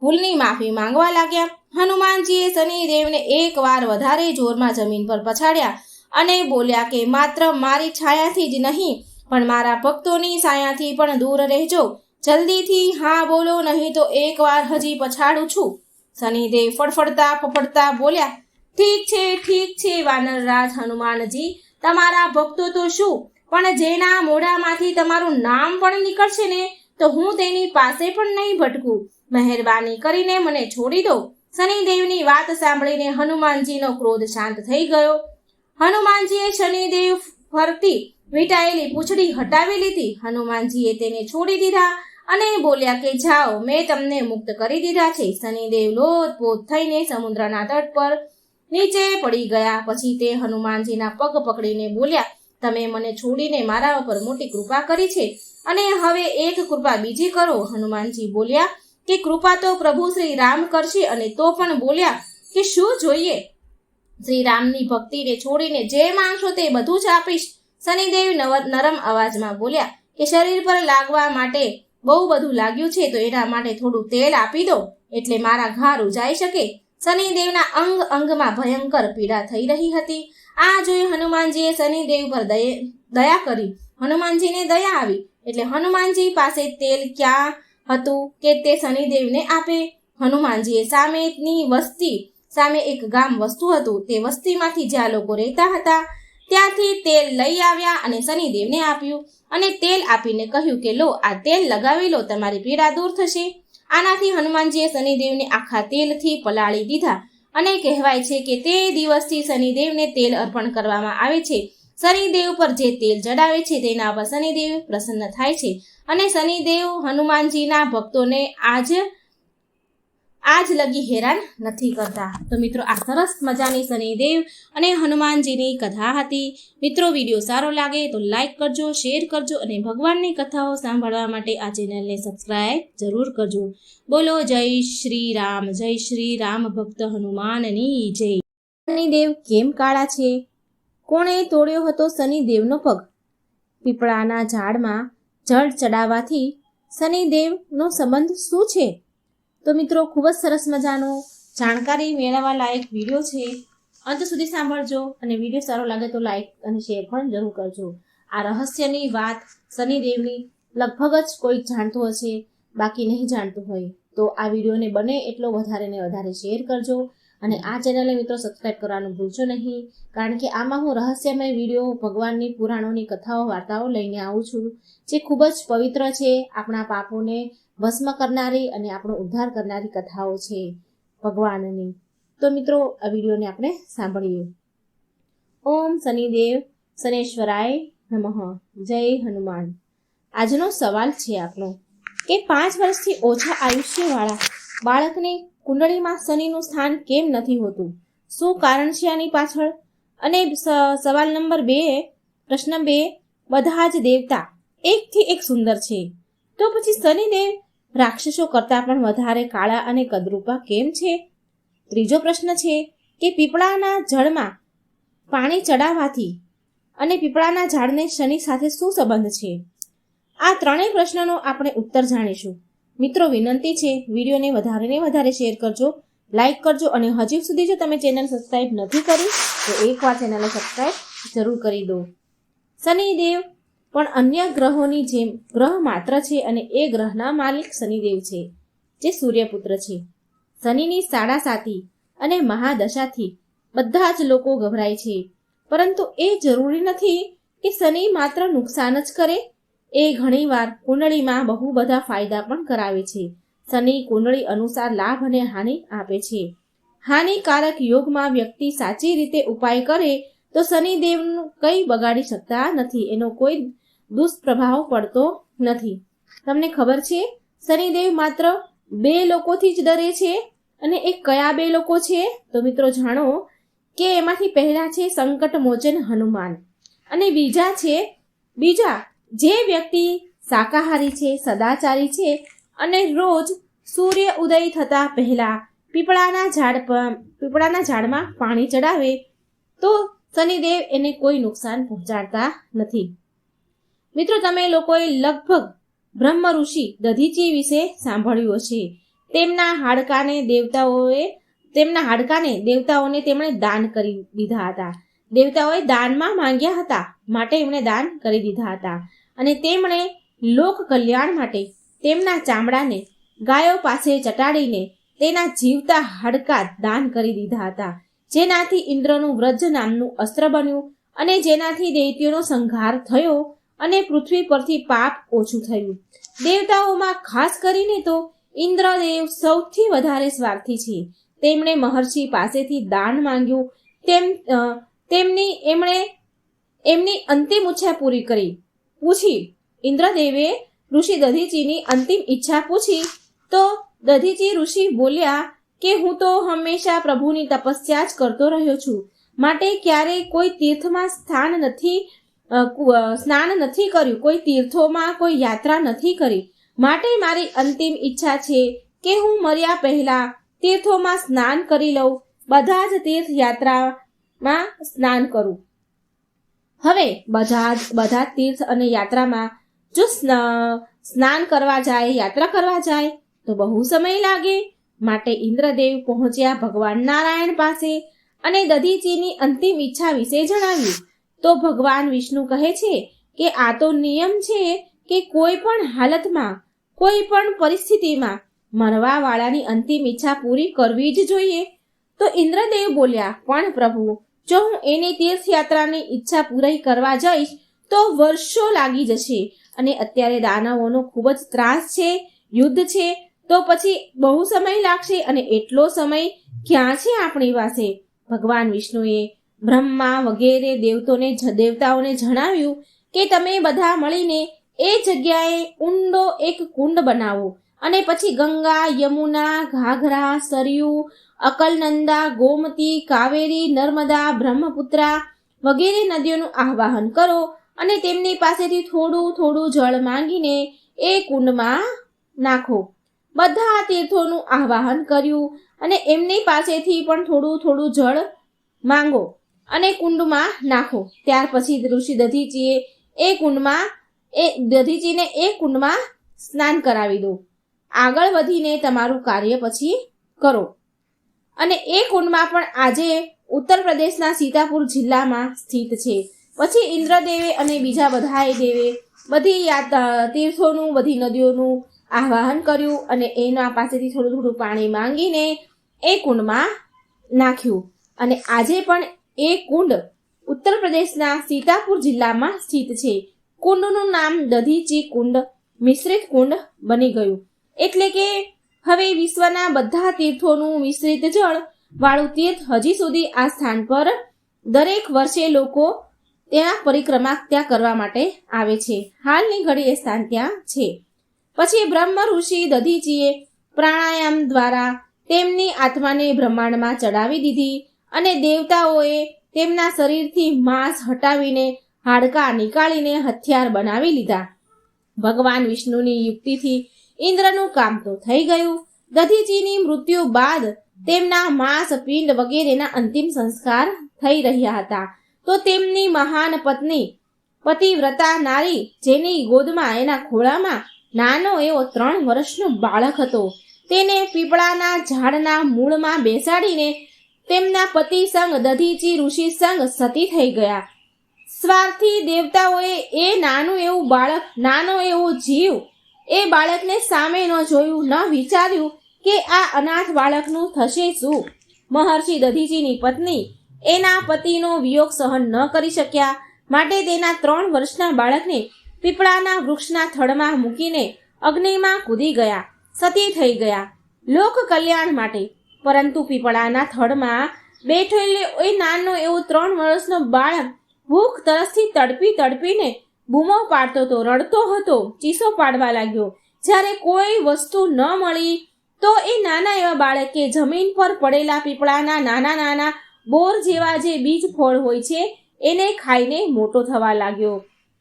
ભૂલની માફી માંગવા લાગ્યા. હનુમાનજીએ શનિદેવને એકવાર વધારે જોરમાં જમીન પર પછાડ્યા અને બોલ્યા કે માત્ર મારી છાયાથી જ નહીં પણ મારા ભક્તોની છાયાથી પણ દૂર રહેજો. જલ્દીથી હા બોલો, નહીં તો એકવાર હજી પછાડું છું. શનિદેવ ફફડતા બોલ્યા ઠીક છે વાનરરાજ હનુમાનજી, તમારા ભક્તો તો શું, પણ જેના મોઢામાંથી તમારું નામ પણ નીકળશે ને તો હું તેની પાસે પણ નહીં ભટકું. મહેરબાની કરીને મને છોડી દો. શનિદેવની વાત સાંભળીને હનુમાનજીનો ક્રોધ શાંત થઈ ગયો. હનુમાનજીએ શનિદેવ ફરતી વીંટાયેલી પૂંછડી હટાવી લીધી. હનુમાનજીએ તેને છોડી દીધા અને બોલ્યા કે જાઓ, મેં તમને મુક્ત કરી દીધા છે. શનિદેવ લોથપોથ થઈને સમુદ્રના તટ પર નીચે પડી ગયા. પછી તે હનુમાનજીના પગ પકડીને બોલ્યા, તમે મને છોડીને મારા ઉપર મોટી કૃપા કરી છે અને હવે એક કૃપા બીજી કરો. હનુમાનજી બોલ્યા કે કૃપા તો પ્રભુ શ્રી રામ કરશે. અને તો પણ બોલ્યા કે શું જોઈએ? શ્રી રામની ભક્તિને છોડીને જે માંગશો તે બધું જ આપીશ. શનિદેવ નરમ અવાજમાં બોલ્યા કે શરીર પર લાગવા માટે બહુ બધું લાગ્યું છે તો એના માટે થોડું તેલ આપી દો એટલે મારા ઘા રૂજાઈ શકે. શનિદેવના અંગમાં ભયંકર પીડા થઈ રહી હતી. આ જોઈ હનુમાનજીએ શનિદેવ પર દયા કરી. હનુમાનજીને દયા આવી એટલે હનુમાનજી પાસે તેલ ક્યાં હતું કે તે શનિદેવને આપે. હનુમાનજીએ સામે એક ગામ વસતું હતું તે વસ્તીમાંથી જ્યાં લોકો રહેતા હતા ત્યાંથી તેલ લઈ આવ્યા અને શનિદેવને આપ્યું અને તેલ આપીને કહ્યું કે લો, આ તેલ લગાવી લો, તમારી પીડા દૂર થશે. આનાથી હનુમાનજીએ શનિદેવને આખા તેલથી પલાળી દીધા અને કહેવાય છે કે તે દિવસથી શનિદેવને તેલ અર્પણ કરવામાં આવે છે. શનિદેવ પર જે તેલ ચડાવે છે તેના પર શનિદેવ પ્રસન્ન થાય છે અને શનિદેવ હનુમાનજીના ભક્તોને આજ લગી હેરાન નથી કરતા. તો મિત્રો, આ સરસ મજાની શનિદેવ અને હનુમાનજીની કથા હતી. મિત્રો, વિડીયો સારો લાગે તો લાઈક કરજો, શેર કરજો અને ભગવાનની કથાઓ સાંભળવા માટે આ ચેનલને સબસ્ક્રાઇબ જરૂર કરજો. બોલો જય શ્રી રામ ભક્ત હનુમાનની જય. શનિદેવ કેમ કાળા છે? કોણે તોડ્યો હતો શનિદેવનો પગ? પીપળાના ઝાડમાં જળ ચડાવવાથી શનિદેવનો સંબંધ શું છે? તો મિત્રો, ખૂબ જ સરસ મજાનો જાણકારી મેળવવા લાયક વિડીયો છે. અંત સુધી સાંભળજો અને વિડીયો સારો લાગે તો લાઈક અને શેર પણ જરૂર કરજો. આ રહસ્યની વાત શનિદેવની લગભગ જ કોઈ જાણતું હશે, બાકી નહીં જાણતું હોય તો આ વિડીયોને બને એટલો વધારે ને વધારે શેર કરજો અને આ ચેનલને મિત્રો સબસ્ક્રાઇબ કરવાનું ભૂલશો નહીં, કારણ કે આમાં હું રહસ્યમય વિડીયો, ભગવાનની પુરાણોની કથાઓ, વાર્તાઓ લઈને આવું છું જે ખૂબ જ પવિત્ર છે, આપણા પાપોને ભસ્મ કરનારી અને આપણો ઉદ્ધાર કરનારી કથાઓ છે ભગવાનની. તો મિત્રો, આ વિડીયોને આપણે સાંભળીએ. ઓમ શનિદેવ શનેશ્વરાય નમઃ. જય હનુમાન. આજનો સવાલ છે આપણો કે 5 વર્ષથી ઓછા આયુષ્યવાળા બાળકની કુંડળીમાં શનિનું સ્થાન કેમ નથી હોતું? શું કારણ છે આની પાછળ? અને સવાલ નંબર 2, પ્રશ્ન 2, બધા જ દેવતા એકથી એક સુંદર છે, તો પછી શનિદેવ રાક્ષસો કરતાં પણ વધારે કાળા અને કદરૂપા કેમ છે? ત્રીજો પ્રશ્ન છે કે પીપળાના જળમાં પાણી ચડાવવાથી અને પીપળાના ઝાડને શનિ સાથે શું સંબંધ છે? આ ત્રણેય પ્રશ્નનો આપણે ઉત્તર જાણીશું. મિત્રો, વિનંતી છે, વિડીયોને વધારે ને વધારે શેર કરજો, લાઈક કરજો અને હજી સુધી જો તમે ચેનલ સબસ્ક્રાઇબ નથી કરી તો એકવાર ચેનલને સબસ્ક્રાઇબ જરૂર કરી દો. શનિદેવ પણ અન્ય ગ્રહોની જેમ ગ્રહ માત્ર છે અને એ ગ્રહના માલિક શનિદેવ છે, જે સૂર્યપુત્ર છે. શનિની સાડાસાતી અને મહાદશાથી બધા જ લોકો ગભરાય છે, પરંતુ એ જરૂરી નથી કે શનિ માત્ર નુકસાન જ કરે. એ ઘણીવાર કુંડળીમાં બહુ બધા ફાયદા પણ કરાવે છે. શનિ કુંડળી અનુસાર લાભ અને હાનિ આપે છે. હાનિકારક યોગમાં વ્યક્તિ સાચી રીતે ઉપાય કરે તો શનિદેવનું કંઈ બગાડી શકતા નથી, એનો કોઈ દુષ્પ્રભાવ પડતો નથી. તમને ખબર છે, શનિદેવ માત્ર 2 લોકોથી જ ડરે છે, અને એ કયા 2 લોકો છે? તો મિત્રો જાણો કે એમાંથી પહેલા છે સંકટ મોચન હનુમાન અને બીજા જે વ્યક્તિ શાકાહારી છે, સદાચારી છે અને રોજ સૂર્ય ઉદય થતા પહેલા પીપળાના ઝાડમાં પાણી ચડાવે તો શનિદેવ એને કોઈ નુકસાન પહોંચાડતા નથી. મિત્રો, તમે લોકોએ લગભગ બ્રહ્મ ઋષિ દધીચી વિશે સાંભળ્યું હશે. તેમના હાડકાને દેવતાઓને તેમણે દાન કરી દીધા હતા. દેવતાઓએ દાનમાં માંગ્યા હતા, માટે એમણે દાન કરી દીધા હતા અને તેમણે લોક કલ્યાણ માટે તેમના ચામડાને ગાયો પાસે ચટાડીને તેના જીવતા હાડકા દાન કરી દીધા હતા, જેનાથી ઇન્દ્રનું વ્રજ નામનું અસ્ત્ર બન્યું અને જેનાથી દૈત્યોનો સંહાર થયો અને પૃથ્વી પરથી પાપ ઓછું થયું. દેવતાઓમાં ખાસ કરીને તો ઇન્દ્રદેવ સૌથી વધારે સ્વાર્થી છે. તેમણે મહર્ષિ પાસેથી દાન માંગ્યું, એમની અંતિમ ઈચ્છા પૂછી. ઇન્દ્રદેવે ઋષિ દધીચીની અંતિમ ઈચ્છા પૂછી તો દધીચી ઋષિ બોલ્યા કે હું તો હંમેશા પ્રભુની તપસ્યા જ કરતો રહ્યો છું, માટે ક્યારેય કોઈ તીર્થમાં સ્નાન નથી કર્યું, કોઈ તીર્થોમાં કોઈ યાત્રા નથી કરી, માટે મારી અંતિમ ઈચ્છા છે કે હું મર્યા પહેલા તીર્થોમાં સ્નાન કરી લઉં, બધા જ તીર્થયાત્રામાં સ્નાન કરું. હવે બધા તીર્થ અને યાત્રામાં જો સ્નાન કરવા જાય, યાત્રા કરવા જાય તો બહુ સમય લાગે, માટે ઇન્દ્રદેવ પહોંચ્યા ભગવાન નારાયણ પાસે અને દધીચીની અંતિમ ઈચ્છા વિશે જણાવ્યું. તો ભગવાન વિષ્ણુ કહે છે કે આ તો નિયમ છે કે કોઈ પણ હાલતમાં, કોઈ પણ પરિસ્થિતિમાં મરવાવાળાની અંતિમ ઈચ્છા પૂરી કરવી જ જોઈએ. તો ઇન્દ્રદેવ બોલ્યા, પણ પ્રભુ, જો હું એની તીર્થયાત્રાની ઈચ્છા પૂરી કરવા જઈશ તો વર્ષો લાગી જશે, અને અત્યારે દાનવોનો ખૂબ જ ત્રાસ છે, યુદ્ધ છે, તો પછી બહુ સમય લાગશે, અને એટલો સમય ક્યાં છે આપણી પાસે? ભગવાન વિષ્ણુએ બ્રહ્મા વગેરે દેવતાઓને જણાવ્યું કે તમે બધા મળીને એ જગ્યાએ ઊંડો એક કુંડ બનાવો, અને પછી ગંગા, યમુના, ઘાઘરા, સરયુ, અકલનંદા, ગોમતી, કાવેરી, નર્મદા, બ્રહ્મપુત્રા વગેરે નદીઓનું આવાહન કરો, અને તેમની પાસેથી થોડું થોડું જળ માંગીને એ કુંડમાં નાખો. બધા તીર્થોનું આવાહન કર્યું, અને એમની પાસેથી પણ થોડું થોડું જળ માંગો અને કુંડમાં નાખો. ત્યાર પછી ઋષિ દધીચીને એ કુંડમાં સ્નાન કરાવી દો. આગળ વધીને તમારું કાર્ય પછી કરો. અને એ કુંડમાં પણ આજે ઉત્તર પ્રદેશના સીતાપુર જિલ્લામાં સ્થિત છે. પછી ઇન્દ્રદેવે અને બીજા બધાએ દેવે બધી તીર્થોનું, બધી નદીઓનું આવાહન કર્યું, અને એના પાસેથી થોડું થોડું પાણી માંગીને એ કુંડમાં નાખ્યું. અને આજે પણ એ કુંડ ઉત્તર પ્રદેશના સીતાપુર જિલ્લામાં સ્થિત છે. કુંડનું નામ દધીચી કુંડ, મિશ્રિત કુંડ બની ગયું. એટલે કે હવે વિશ્વના બધા તીર્થોનું મિશ્રિત જળ વાળું તીર્થ હજી સુધી આ સ્થાન પર દરેક વર્ષે લોકો ત્યાં પરિક્રમા ત્યાં કરવા માટે આવે છે. હાલની ઘડી એ સ્થાન ત્યાં છે. પછી બ્રહ્મ ઋષિ દધીચીએ પ્રાણાયામ દ્વારા તેમની આત્માને બ્રહ્માંડમાં ચડાવી દીધી, અને દેવતાઓએ તેમના શરીરથી માંસ હટાવીને હાડકાં નીકાળીને હથિયાર બનાવી લીધા. ભગવાન વિષ્ણુની યુક્તિથી ઇન્દ્રનું કામ તો થઈ ગયું. દધીચીની મૃત્યુ બાદ તેમના માંસ, પિંડ વગેરેના અંતિમ સંસ્કાર થઈ રહ્યા હતા. તો તેમની મહાન પત્ની પતિવ્રતા નારી, જેની ગોદમાં, એના ખોળામાં નાનો એવો 3 વર્ષનો બાળક હતો, તેને પીપળાના ઝાડના મૂળમાં બેસાડીને તેમના પતિ સંગ દધીચી ઋષિ સંગ સતી થઈ ગયા. સ્વાર્થી દેવતાઓએ એ નાનો એવો જીવ, એ બાળકને સામે ન જોયું, ન વિચાર્યું કે આ અનાથ બાળકનું થશે શું. મહર્ષિ દધીચીની પત્ની એના પતિનો વિયોગ સહન ન કરી શક્યા, માટે તેના 3 વર્ષના બાળકને પીપળાના વૃક્ષના થડમાં મૂકીને અગ્નિમાં કૂદી ગયા, સતી થઈ ગયા લોક કલ્યાણ માટે. પરંતુ પીપળાના થડમાં બેઠેલો એ નાનો એવો 3 વર્ષનો બાળક ભૂખ તરસથી તડપીને બૂમો પાડતો હતો, રડતો હતો, ચીસો પાડવા લાગ્યો. જ્યારે કોઈ વસ્તુ ન મળી તો એ નાના એવા બાળકે જમીન પર પડેલા પીપળાના નાના બોર જેવા જે બીજ ફળ હોય છે એને ખાઈને મોટો થવા લાગ્યો.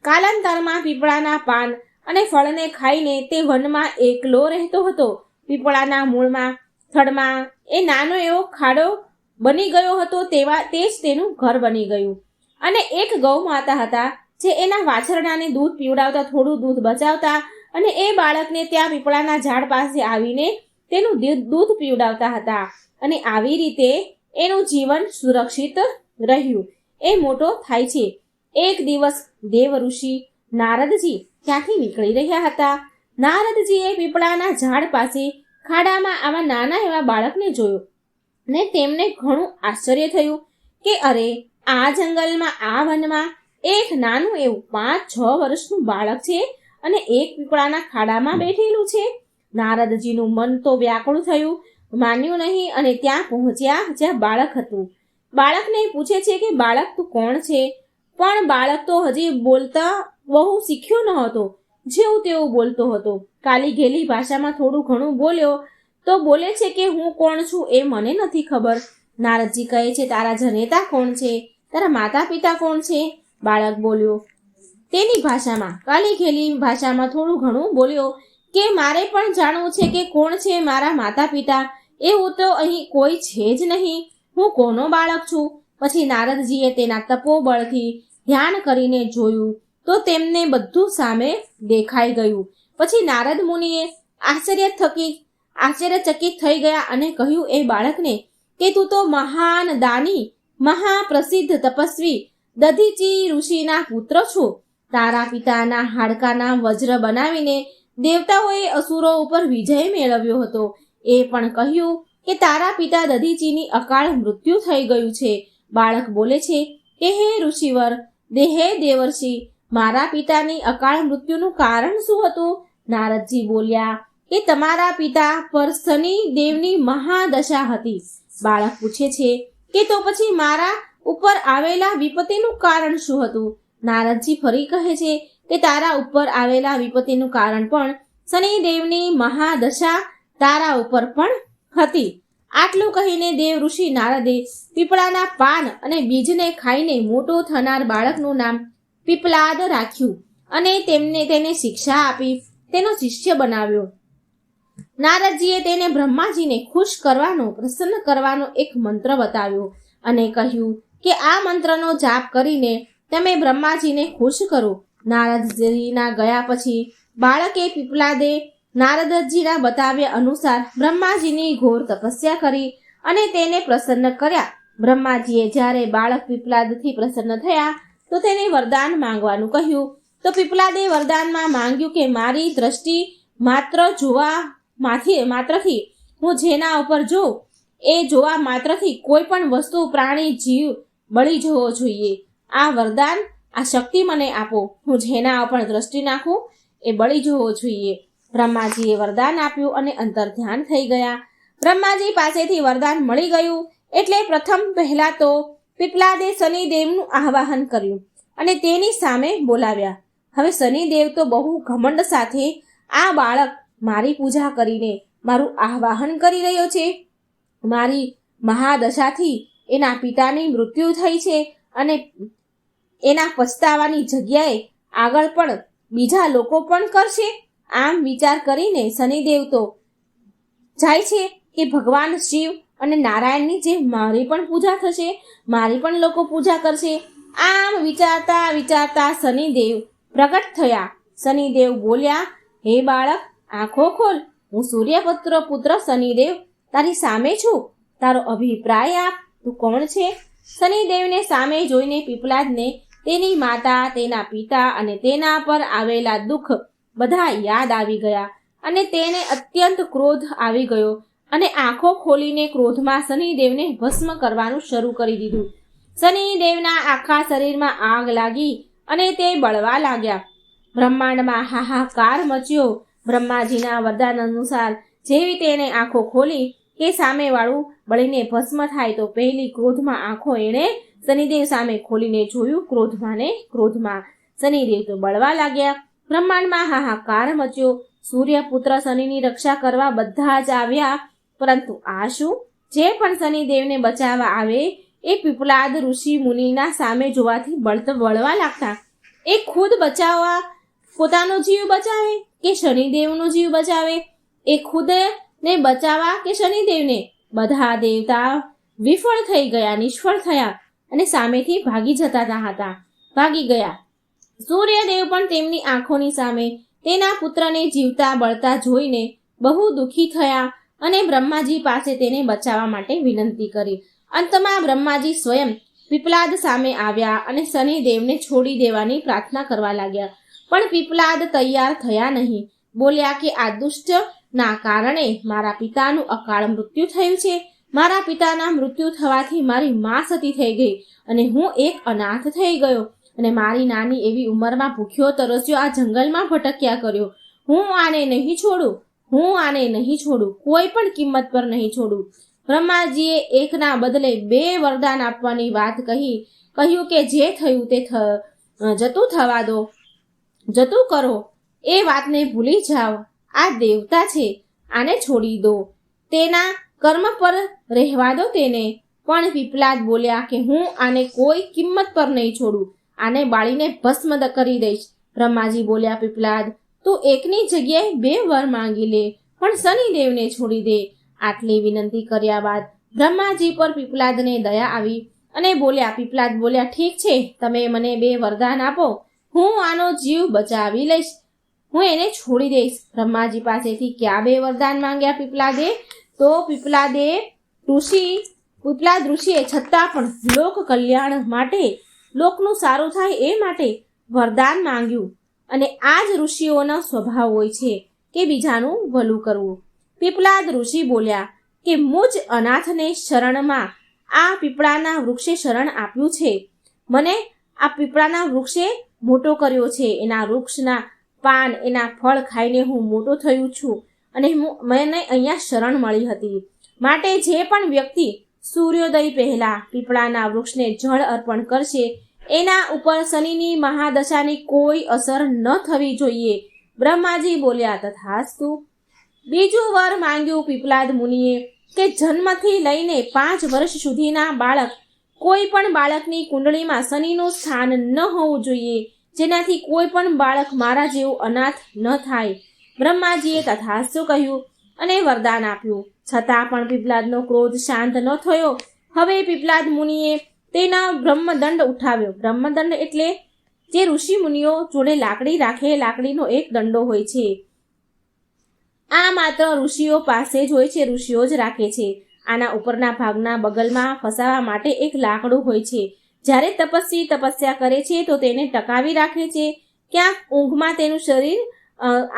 કાલાંતરમાં પીપળાના પાન અને ફળને ખાઈને તે વનમાં એકલો રહેતો હતો. પીપળાના મૂળમાં, થડમાં એ નાનો એવો ખાડો બની ગયો હતો, તે જ તેનું ઘર બની ગયું. અને એક ગૌ માતા હતા જે એના વાછરડાને દૂધ પીવડાવતા, થોડું દૂધ બચાવતા, અને એ બાળકને ત્યાં પીપળાના ઝાડ પાસે આવીને તેનું દૂધ પીવડાવતા હતા. અને આવી રીતે એનું જીવન સુરક્ષિત રહ્યું. એ મોટો થાય છે. એક દિવસ દેવ ઋષિ નારદજી ત્યાંથી નીકળી રહ્યા હતા. નારદજીએ પીપળાના ઝાડ પાસે ખાડામાં આવા નાના એવા બાળકને જોયો, ને તેમને ઘણું આશ્ચર્ય થયું કે અરે, આ જંગલમાં, આ વનમાં એક નાનું એવું 5-6 વર્ષનું બાળક છે, અને એક પીપળાના ખાડામાં બેઠેલું છે. નારદજીનું મન તો વ્યાકુળ થયું, માન્યું નહીં, અને ત્યાં પહોંચ્યા જ્યાં બાળક હતું. બાળકને પૂછે છે કે બાળક તું કોણ છે? પણ બાળક તો હજી બોલતા બહુ શીખ્યો ન હતો, જેવું તેવું બોલતો હતો. કાલી ઘેલી ભાષામાં થોડું ઘણું બોલ્યો તો બોલે છે કે હું કોણ છું એ મને નથી ખબર. નારદજી કહે છે તારા જનેતા કોણ છે? તારા માતા પિતા કોણ છે? બાળક બોલ્યો તેની ભાષામાં, કાલી ઘેલી ભાષામાં થોડું ઘણું બોલ્યો કે મારે પણ જાણવું છે કે કોણ છે મારા માતા પિતા. એવું તો અહીં કોઈ છે જ નહીં, હું કોનો બાળક છું? પછી નારદજીએ તેના તપોબળથી ધ્યાન કરીને જોયું તો તેમને બધું સામે દેખાઈ ગયું. પછી નારદ મુનિએ આશ્ચર્યચકિત થઈ ગયા અને કહ્યું એ બાળકને કે તું તો મહાન દાની, મહાપ્રસિદ્ધ તપસ્વી દધીચી ઋષિના પુત્ર છો. તારા પિતાના હાડકાના વજ્ર બનાવીને દેવતાઓએ અસુરો ઉપર વિજય મેળવ્યો હતો. એ પણ કહ્યું કે તારા પિતા દધીચીની અકાળ મૃત્યુ થઈ ગયું છે, બાળક બોલે છે કે હે ઋષિવર, હે દેવર્ષિ, મારા પિતાની અકાળ મૃત્યુનું કારણ શું હતું? નારદજી બોલ્યા કે તમારા પિતા પર શનિ દેવની મહાદશા હતી. બાળક પૂછે છે કે તો પછી મારા ઉપર આવેલા વિપત્તિનું કારણ શું હતું? નારદજી ફરી કહે છે કે તારા ઉપર આવેલા વિપત્તિનું કારણ પણ શનિદેવની મહાદશા તારા ઉપર પણ હતી. આટલું કહીને દેવ ઋષિ નારદે પીપળાના પાન અને બીજને ખાઈને મોટો થનાર બાળકનું નામ પીપલાદ રાખ્યું અને તેને શિક્ષા આપી તેનો શિષ્ય બનાવ્યો. નારદજીએ તેને બ્રહ્માજીને ખુશ કરવાનો, પ્રસન્ન કરવાનો એક મંત્ર બતાવ્યો અને કહ્યું કે આ મંત્રનો જાપ કરીને તમે બ્રહ્માજીને ખુશ કરો. નારદજીના ગયા પછી બાળકે પીપલાદે નારદજીના બતાવ્યા અનુસાર બ્રહ્માજીની ઘોર તપસ્યા કરી અને તેને પ્રસન્ન કર્યા. બ્રહ્માજીએ જ્યારે બાળક પીપલાદથી પ્રસન્ન થયા તો તેને વરદાન માંગવાનું કહ્યું. તો પીપલાદે વરદાનમાં માંગ્યું કે મારી દ્રષ્ટિ માત્રથી હું જેના ઉપર જોઉં એ જોવા માત્રથી કોઈ પણ વસ્તુ, પ્રાણી, જીવ બળી જવો જોઈએ. આ વરદાન, આ શક્તિ મને આપો. હું જેના ઉપર દ્રષ્ટિ નાખું એ બળી જવો જોઈએ. બ્રહ્માજીએ વરદાન આપ્યું અને અંતર ધ્યાન થઈ ગયા. બ્રહ્માજી પાસેથી વરદાન મળી ગયું એટલે પહેલા તો પીપલાદે શનિદેવનું આવાહન કર્યું અને તેની સામે બોલાવ્યા. હવે શનિદેવ તો બહુ ઘમંડ સાથે આ બાળક મારી પૂજા કરીને મારું આવાહન કરી રહ્યો છે. મારી મહાદશાથી એના પિતાની મૃત્યુ થઈ છે અને એના પછતાવાની જગ્યાએ આગળ પણ બીજા લોકો પણ કરશે. આમ વિચાર કરીને શનિદેવ તો જાય છે કે ભગવાન શિવ અને નારાયણની જે મારી પણ પૂજા થશે, મારી પણ લોકો પૂજા કરશે. આમ વિચારતા શનિદેવ પ્રગટ થયા. શનિદેવ બોલ્યા, હે બાળક, આંખો ખોલ. હું સૂર્યપુત્ર શનિદેવ તારી સામે છું. તારો અભિપ્રાય આપ. તું કોણ છે? શનિદેવને સામે જોઈને પીપલાદને તેની માતા, તેના પિતા અને તેના પર આવેલા દુઃખ બધા યાદ આવી ગયા અને તેને અત્યંત ક્રોધ આવી ગયો અને આંખો ખોલીને ક્રોધમાં શનિદેવને ભસ્મ કરવાનું શરૂ કરી દીધું. શનિદેવના આખા શરીરમાં આગ લાગી અને તે બળવા લાગ્યા. બ્રહ્માંડમાં હાહાકાર મચ્યો. બ્રહ્માજીના વરદાન અનુસાર જેવી તેને આંખો ખોલી કે સામેવાળું બળીને ભસ્મ થાય તો પહેલી ક્રોધમાં આંખો એણે શનિદેવ સામે ખોલીને જોયું. ક્રોધમાં શનિદેવ તો બળવા લાગ્યા. બ્રહ્માંડમાં હાહાકાર મચ્યો. સૂર્યપુત્ર શનિની રક્ષા કરવા બધા જ આવ્યા, પરંતુ આ શું? જે પણ શનિદેવને બચાવવા આવે એ પીપલાદ ઋષિ મુનિના સામે જોવાથી બળવા લાગતા. એ ખુદ બચાવવા પોતાનો જીવ બચાવે કે શનિદેવનો જીવ બચાવે? એ ખુદને બચાવવા કે શનિદેવને? બધા દેવતા વિફળ થઈ ગયા, નિષ્ફળ થયા અને સામેથી ભાગી ગયા. સૂર્યદેવ પણ તેમની આંખોની સામે તેના પુત્રને જીવતા બળતા જોઈને બહુ દુઃખી થયા અને બ્રહ્માજી પાસે તેને બચાવવા માટે વિનંતી કરી. અંતમાં બ્રહ્માજી સ્વયં પીપલાદ સામે આવ્યા અને શનિદેવને છોડી દેવાની પ્રાર્થના કરવા લાગ્યા. પણ પીપલાદ તૈયાર થયા નહીં. બોલ્યા કે આ દુષ્ટના કારણે મારા પિતાનું અકાળ મૃત્યુ થયું છે. મારા પિતાના મૃત્યુ થવાથી મારી મા સતી થઈ ગઈ અને હું એક અનાથ થઈ ગયો અને મારી નાની એવી ઉંમરમાં ભૂખ્યો તરસ્યો આ જંગલમાં ભટક્યા કર્યો. હું આને નહીં છોડું, કોઈ પણ કિંમત પર નહીં છોડું. બ્રહ્માજીએ એકના બદલે 2 વરદાન આપવાની વાત કહ્યું કે જે થયું તે જતું કરો. એ વાતને ભૂલી જાઓ. આ દેવતા છે, આને છોડી દો. તેના કર્મ પર રહેવા દો તેને. પણ પીપલાદ બોલ્યા કે હું આને કોઈ કિંમત પર નહીં છોડું. આને બાળીને ભસ્મ કરી દઈશ. બ્રહ્માજી બોલ્યા, પીપલાદ, તું એકની જગ્યાએ 2 વર માંગી લે, પણ શનિદેવને છોડી દે. આટલી વિનંતી કર્યા બાદ બ્રહ્માજી પર પીપલાદને દયા આવી અને પીપલાદ બોલ્યા, ઠીક છે, તમે મને 2 વરદાન આપો, હું આનો જીવ બચાવી લઈશ, હું એને છોડી દઈશ. બ્રહ્માજી પાસેથી ક્યાં 2 વરદાન માંગ્યા પીપલાદે? તો પીપલાદ ઋષિએ છતાં પણ લોક કલ્યાણ માટે, લોકનું સારું થાય એ માટે વરદાન માંગ્યું. અને આ જ ઋષિઓનો સ્વભાવ હોય છે કે બીજાનું ભલું કરવું. પીપલાદ ઋષિ બોલ્યા કે મુજ અનાથને શરણમાં આ પીપળાના વૃક્ષે શરણ આપ્યું છે. મને આ પીપળાના વૃક્ષે મોટો કર્યો છે. એના વૃક્ષના પાન, એના ફળ ખાઈને હું મોટો થયું છું અને મને અહીંયા શરણ મળી હતી. માટે જે પણ વ્યક્તિ સૂર્યોદય પહેલા પીપળાના વૃક્ષને જળ અર્પણ કરશે એના ઉપર શનિની મહાદશાની કોઈ અસર ન થવી જોઈએ. બ્રહ્માજી બોલ્યા, તથાસ્તુ. બીજું વર માંગ્યું પીપલાદ મુનિએ કે જન્મથી લઈને 5 વર્ષ સુધીના બાળક, કોઈ પણ બાળકની કુંડળીમાં શનિનું સ્થાન ન હોવું જોઈએ, જેનાથી કોઈ પણ બાળક મારા જેવું અનાથ ન થાય. બ્રહ્માજીએ તથાસ્તુ કહ્યું અને વરદાન આપ્યું. છતાં પણ પીપલાદનો ક્રોધ શાંત ન થયો. હવે પીપલાદ મુનિએ તેના બ્રહ્મદંડ ઉઠાવ્યો. બ્રહ્મદંડ એટલે જે ઋષિ મુનિઓ જોડે લાકડી રાખે, લાકડીનો એક દંડો હોય છે. આ માત્ર ઋષિઓ પાસે જ હોય છે, ઋષિઓ જ રાખે છે. આના ઉપરના ભાગના બગલમાં ફસાવા માટે એક લાકડું હોય છે. જ્યારે તપસ્વી તપસ્યા કરે છે તો તેને ટકાવી રાખે છે. ક્યાંક ઊંઘમાં તેનું શરીર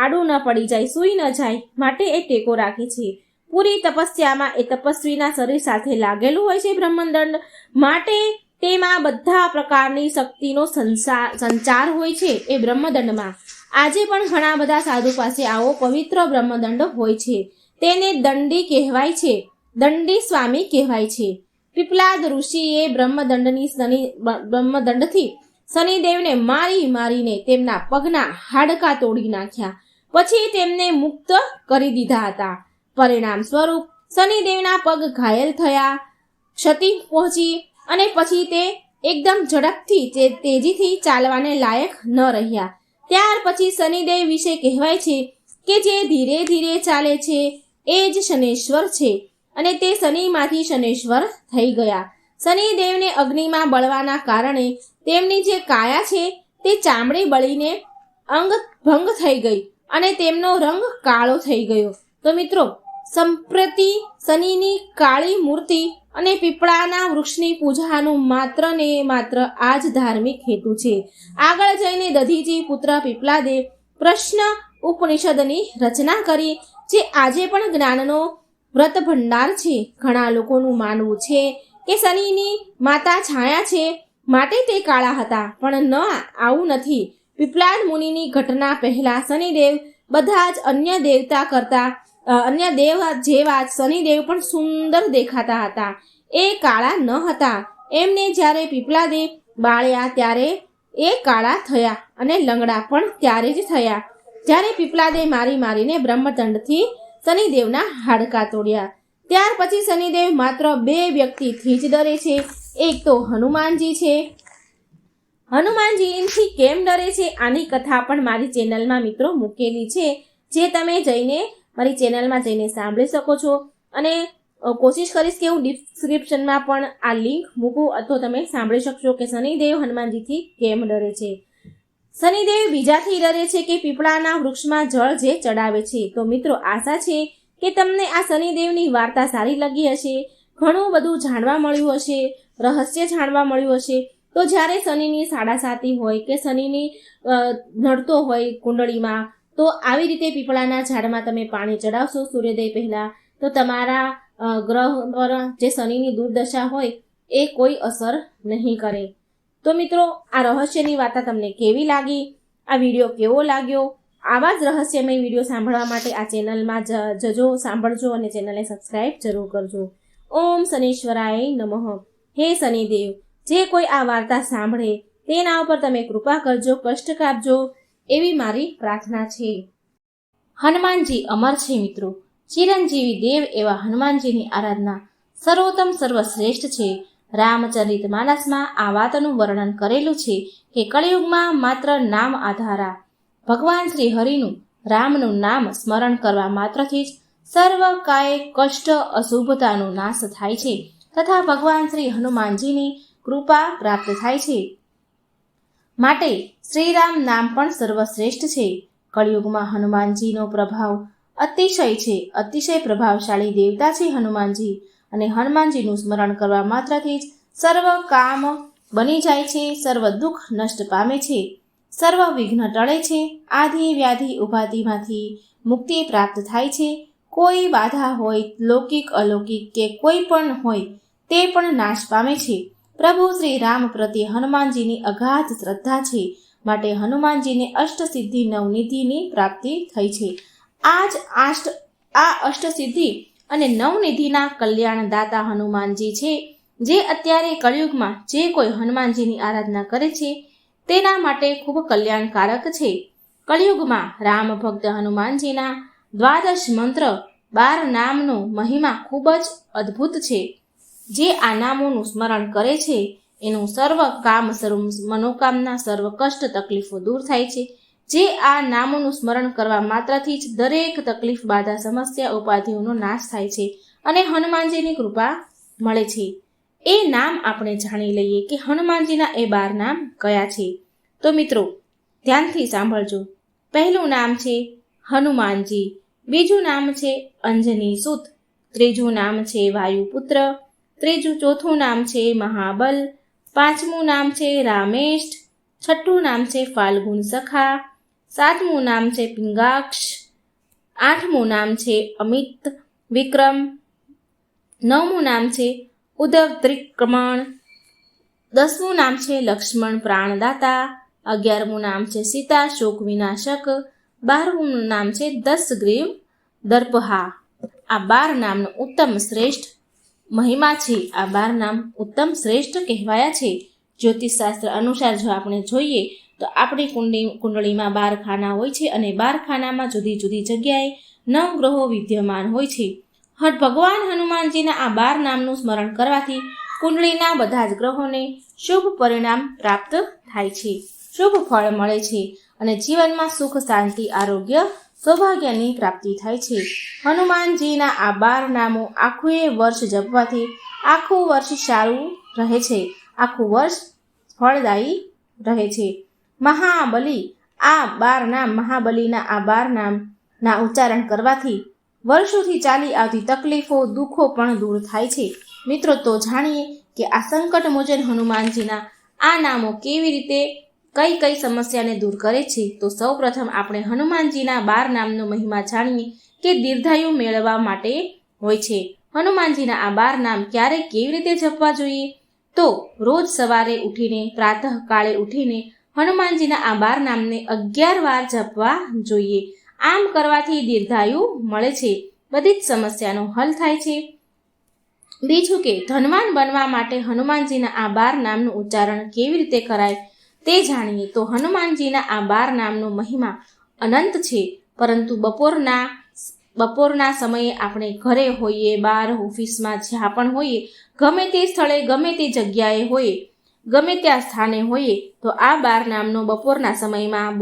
આડું ન પડી જાય, સૂઈ ન જાય, માટે એ ટેકો રાખે છે. પૂરી તપસ્યામાં એ તપસ્વીના શરીર સાથે લાગેલું હોય છે બ્રહ્મદંડ, માટે તેમાં બધા પ્રકારની શક્તિનો સંચાર હોય છે એ બ્રહ્મદંડમાં. આજે પણ ઘણા બધા સાધુ પાસે આવો પવિત્ર બ્રહ્મદંડ હોય છે. તેને દંડી કહેવાય છે, દંડી સ્વામી કહેવાય છે. પીપલાદ ઋષિએ બ્રહ્મદંડથી શનિદેવને મારીને તેમના પગના હાડકાં તોડી નાખ્યા. પછી તેમને મુક્ત કરી દીધા હતા. પરિણામ સ્વરૂપ શનિદેવના પગ ઘાયલ થયા, ક્ષતિ પહોંચી અને પછી તે એકદમ ઝડપથી તેજીથી ચાલવાને લાયક ન રહ્યા. ત્યાર પછી શનિદેવ વિશે કહેવાય છે કે જે ધીરે ધીરે ચાલે છે એ જ શનેશ્વર છે અને તે શનિમાંથી શનેશ્વર થઈ ગયા. શનિદેવને અગ્નિમાં બળવાના કારણે તેમની જે કાયા છે તે ચામડી બળીને અંગ ભંગ થઈ ગઈ અને તેમનો રંગ કાળો થઈ ગયો. તો મિત્રો, સંપ્રતિ શનિની કાળી મૂર્તિ અને પીપળાના વૃક્ષની પૂજાનું માત્ર ને માત્ર આ જ ધાર્મિક હેતુ છે. આગળ જઈને દધીજી પુત્ર પીપલાદે પ્રશ્ન ઉપનિષદની રચના કરી, જે આજે પણ જ્ઞાનનો વ્રત ભંડાર છે. ઘણા લોકોનું માનવું છે કે શનિની માતા છાયા છે માટે તે કાળા હતા, પણ આવું નથી. પીપલાદ મુનિની ઘટના પહેલા શનિદેવ બધા જ અન્ય દેવતા કરતા અન્ય દેવ જેવા શનિદેવ પણ સુંદર દેખાતા હતા. એ કાળા ન હતા. એમને જ્યારે પીપલાદે બાળ્યા ત્યારે એ કાળા થયા અને લંગડા પણ ત્યારે જ થયા, જ્યારે પીપલાદે મારીને બ્રહ્મદંડથી શનિદેવના હાડકાં તોડ્યા. ત્યાર પછી શનિદેવ માત્ર 2 વ્યક્તિથી જ ડરે છે. એક તો હનુમાનજી છે. હનુમાનજીથી કેમ ડરે છે આની કથા પણ મારી ચેનલમાં મિત્રો મૂકેલી છે, જે તમે જઈને મારી ચેનલમાં જઈને સાંભળી શકો છો. અને કોશિશ કરીશ કે હું ડિસ્ક્રિપ્શનમાં પણ આ લિંક મૂકું, અથવા તમે સાંભળી શકશો કે શનિદેવ હનુમાનજીથી કેમ ડરે છે. શનિદેવ બીજાથી ડરે છે કે પીપળાના વૃક્ષમાં જળ જે ચડાવે છે. તો મિત્રો, આશા છે કે તમને આ શનિદેવની વાર્તા સારી લાગી હશે, ઘણું બધું જાણવા મળ્યું હશે, રહસ્ય જાણવા મળ્યું હશે. તો જ્યારે શનિની સાડાસાતી હોય કે શનિની નડતો હોય કુંડળીમાં, તો આવી રીતે પીપળાના ઝાડમાં તમે પાણી ચડાવશો સૂર્યોદય પહેલાં, તો તમારા ગ્રહ પર જે શનિની દુર્દશા હોય એ કોઈ અસર નહીં કરે. તો મિત્રો, આ રહસ્યની વાર્તા તમને કેવી લાગી? આ વિડીયો કેવો લાગ્યો? આવા જ રહસ્યમય વિડીયો સાંભળવા માટે આ ચેનલમાં જજો, સાંભળજો અને ચેનલને સબસ્ક્રાઈબ જરૂર કરજો. ઓમ શનીશ્વરાય નમઃ. હે શનિદેવ, જે કોઈ આ વાર્તા સાંભળે તેના ઉપર તમે કૃપા કરજો, કષ્ટ કાપજો, એવી મારી પ્રાર્થના છે. હનુમાનજી અમર છે મિત્રો. ચિરંજીવી દેવ એવા હનુમાનજીની આરાધના સર્વોત્તમ સર્વશ્રેષ્ઠ છે. રામચરિત માનસમાં આ વાતનું વર્ણન કરેલું છે કે કળિયુગમાં માત્ર નામ આધારા ભગવાન શ્રી હરિનું, રામનું નામ સ્મરણ કરવા માત્રથી જ સર્વ કાય કષ્ટ અશુભતાનો નાશ થાય છે તથા ભગવાન શ્રી હનુમાનજીની કૃપા પ્રાપ્ત થાય છે. માટે શ્રીરામ નામ પણ સર્વશ્રેષ્ઠ છે. કળિયુગમાં હનુમાનજીનો પ્રભાવ અતિશય છે. અતિશય પ્રભાવશાળી દેવતા છે હનુમાનજી, અને હનુમાનજીનું સ્મરણ કરવા માત્રથી જ સર્વ કામ બની જાય છે, સર્વ દુઃખ નષ્ટ પામે છે, સર્વ વિઘ્ન ટળે છે, આધિ વ્યાધિ ઉપાધિમાંથી મુક્તિ પ્રાપ્ત થાય છે. કોઈ બાધા હોય, લૌકિક અલૌકિક કે કોઈ પણ હોય તે પણ નાશ પામે છે. પ્રભુ શ્રી રામ પ્રત્યે હનુમાનજીની અગાધ શ્રદ્ધા છે, માટે હનુમાનજીને અષ્ટસિદ્ધિ નવનિધિની પ્રાપ્તિ થઈ છે. આ અષ્ટસિદ્ધિ અને નવનિધિના કલ્યાણદાતા હનુમાનજી છે, જે અત્યારે કળિયુગમાં જે કોઈ હનુમાનજીની આરાધના કરે છે તેના માટે ખૂબ કલ્યાણકારક છે. કળિયુગમાં રામ ભક્ત હનુમાનજીના દ્વાદશ મંત્ર 12 નામનો મહિમા ખૂબ જ અદ્ભુત છે. જે આ નામોનું સ્મરણ કરે છે એનું સર્વ કામ, સર્વ મનોકામના, સર્વ કષ્ટ તકલીફો દૂર થાય છે. જે આ નામોનું સ્મરણ કરવા માત્રથી જ દરેક તકલીફ, બાધા, સમસ્યા, ઉપાધિઓનો નાશ થાય છે અને હનુમાનજીની કૃપા મળે છે. એ નામ આપણે જાણી લઈએ કે હનુમાનજીના એ 12 નામ કયા છે. તો મિત્રો ધ્યાનથી સાંભળજો. પહેલું નામ છે હનુમાનજી, બીજું નામ છે અંજની સુત, ત્રીજું નામ છે વાયુપુત્ર, ચોથું નામ છે મહાબલ, પાંચમું નામ છે રામેષ્ઠ, છઠ્ઠું નામ છે ફાલ્ગુન સખા, સાતમું નામ છે પિંગાક્ષ, આઠમું નામ છે અમિત વિક્રમ, નવમું નામ છે ઉદ્ધવ ત્રિક્રમણ, 10મું નામ છે લક્ષ્મણ પ્રાણદાતા, 11મું નામ છે સીતા શોક વિનાશક, 12મું નામ છે દશગ્રીવ દર્પહા. આ 12 નામનો ઉત્તમ શ્રેષ્ઠ મહિમા છે. આ 12 નામ ઉત્તમ શ્રેષ્ઠ કહેવાયા છે. જ્યોતિષશાસ્ત્ર અનુસાર જો આપણે જોઈએ તો આપણી કુંડળીમાં 12 ખાના હોય છે અને 12 ખાનામાં જુદી જુદી જગ્યાએ 9 ગ્રહો વિદ્યમાન હોય છે. ભગવાન હનુમાનજીના આ 12 નામનું સ્મરણ કરવાથી કુંડળીના બધા જ ગ્રહોને શુભ પરિણામ પ્રાપ્ત થાય છે, શુભ ફળ મળે છે અને જીવનમાં સુખ, શાંતિ, આરોગ્ય, સૌભાગ્યની પ્રાપ્તિ થાય છે. હનુમાનજીના આ 12 નામો આખું વર્ષ જપવાથી આખું વર્ષ સારું રહે છે, આખું વર્ષ ફળદાયી રહે છે. મહાબલી, આ 12 નામ, મહાબલીના આ 12 નામના ઉચ્ચારણ કરવાથી વર્ષોથી ચાલી આવતી તકલીફો, દુઃખો પણ દૂર થાય છે. મિત્રો તો જાણીએ કે આ સંકટ મોચન હનુમાનજીના આ નામો કેવી રીતે કઈ સમસ્યાને દૂર કરે છે. તો સૌ પ્રથમ આપણે હનુમાનજીના 12 નામનો મહિમા જાણીએ કે દીર્ઘાયુ મેળવવા માટે હોય છે. હનુમાનજીના આ 12 નામ ક્યારે કેવી રીતે જપવા જોઈએ? તો રોજ સવારે ઉઠીને, પ્રાતઃ કાળે ઉઠીને હનુમાનજીના આ 12 નામને 11 વાર જપવા જોઈએ. આમ કરવાથી દીર્ઘાયુ મળે છે, બધી જ સમસ્યાનો હલ થાય છે. બીજું કે ધનવાન બનવા માટે હનુમાનજીના આ 12 નામનું ઉચ્ચારણ કેવી રીતે કરાય તે જાણીએ. તો હનુમાનજીના આ 12 નામનો મહિમા અનંત છે, પરંતુ બપોરના સમયે આપણે ઘરે હોઈએ, બહાર ઓફિસમાં જ્યાં પણ હોઈએ, ગમે તે સ્થળે, ગમે તે જગ્યાએ હોઈએ, ગમે ત્યાં સ્થાને હોઈએ, તો આ 12 નામનો બપોરના સમયમાં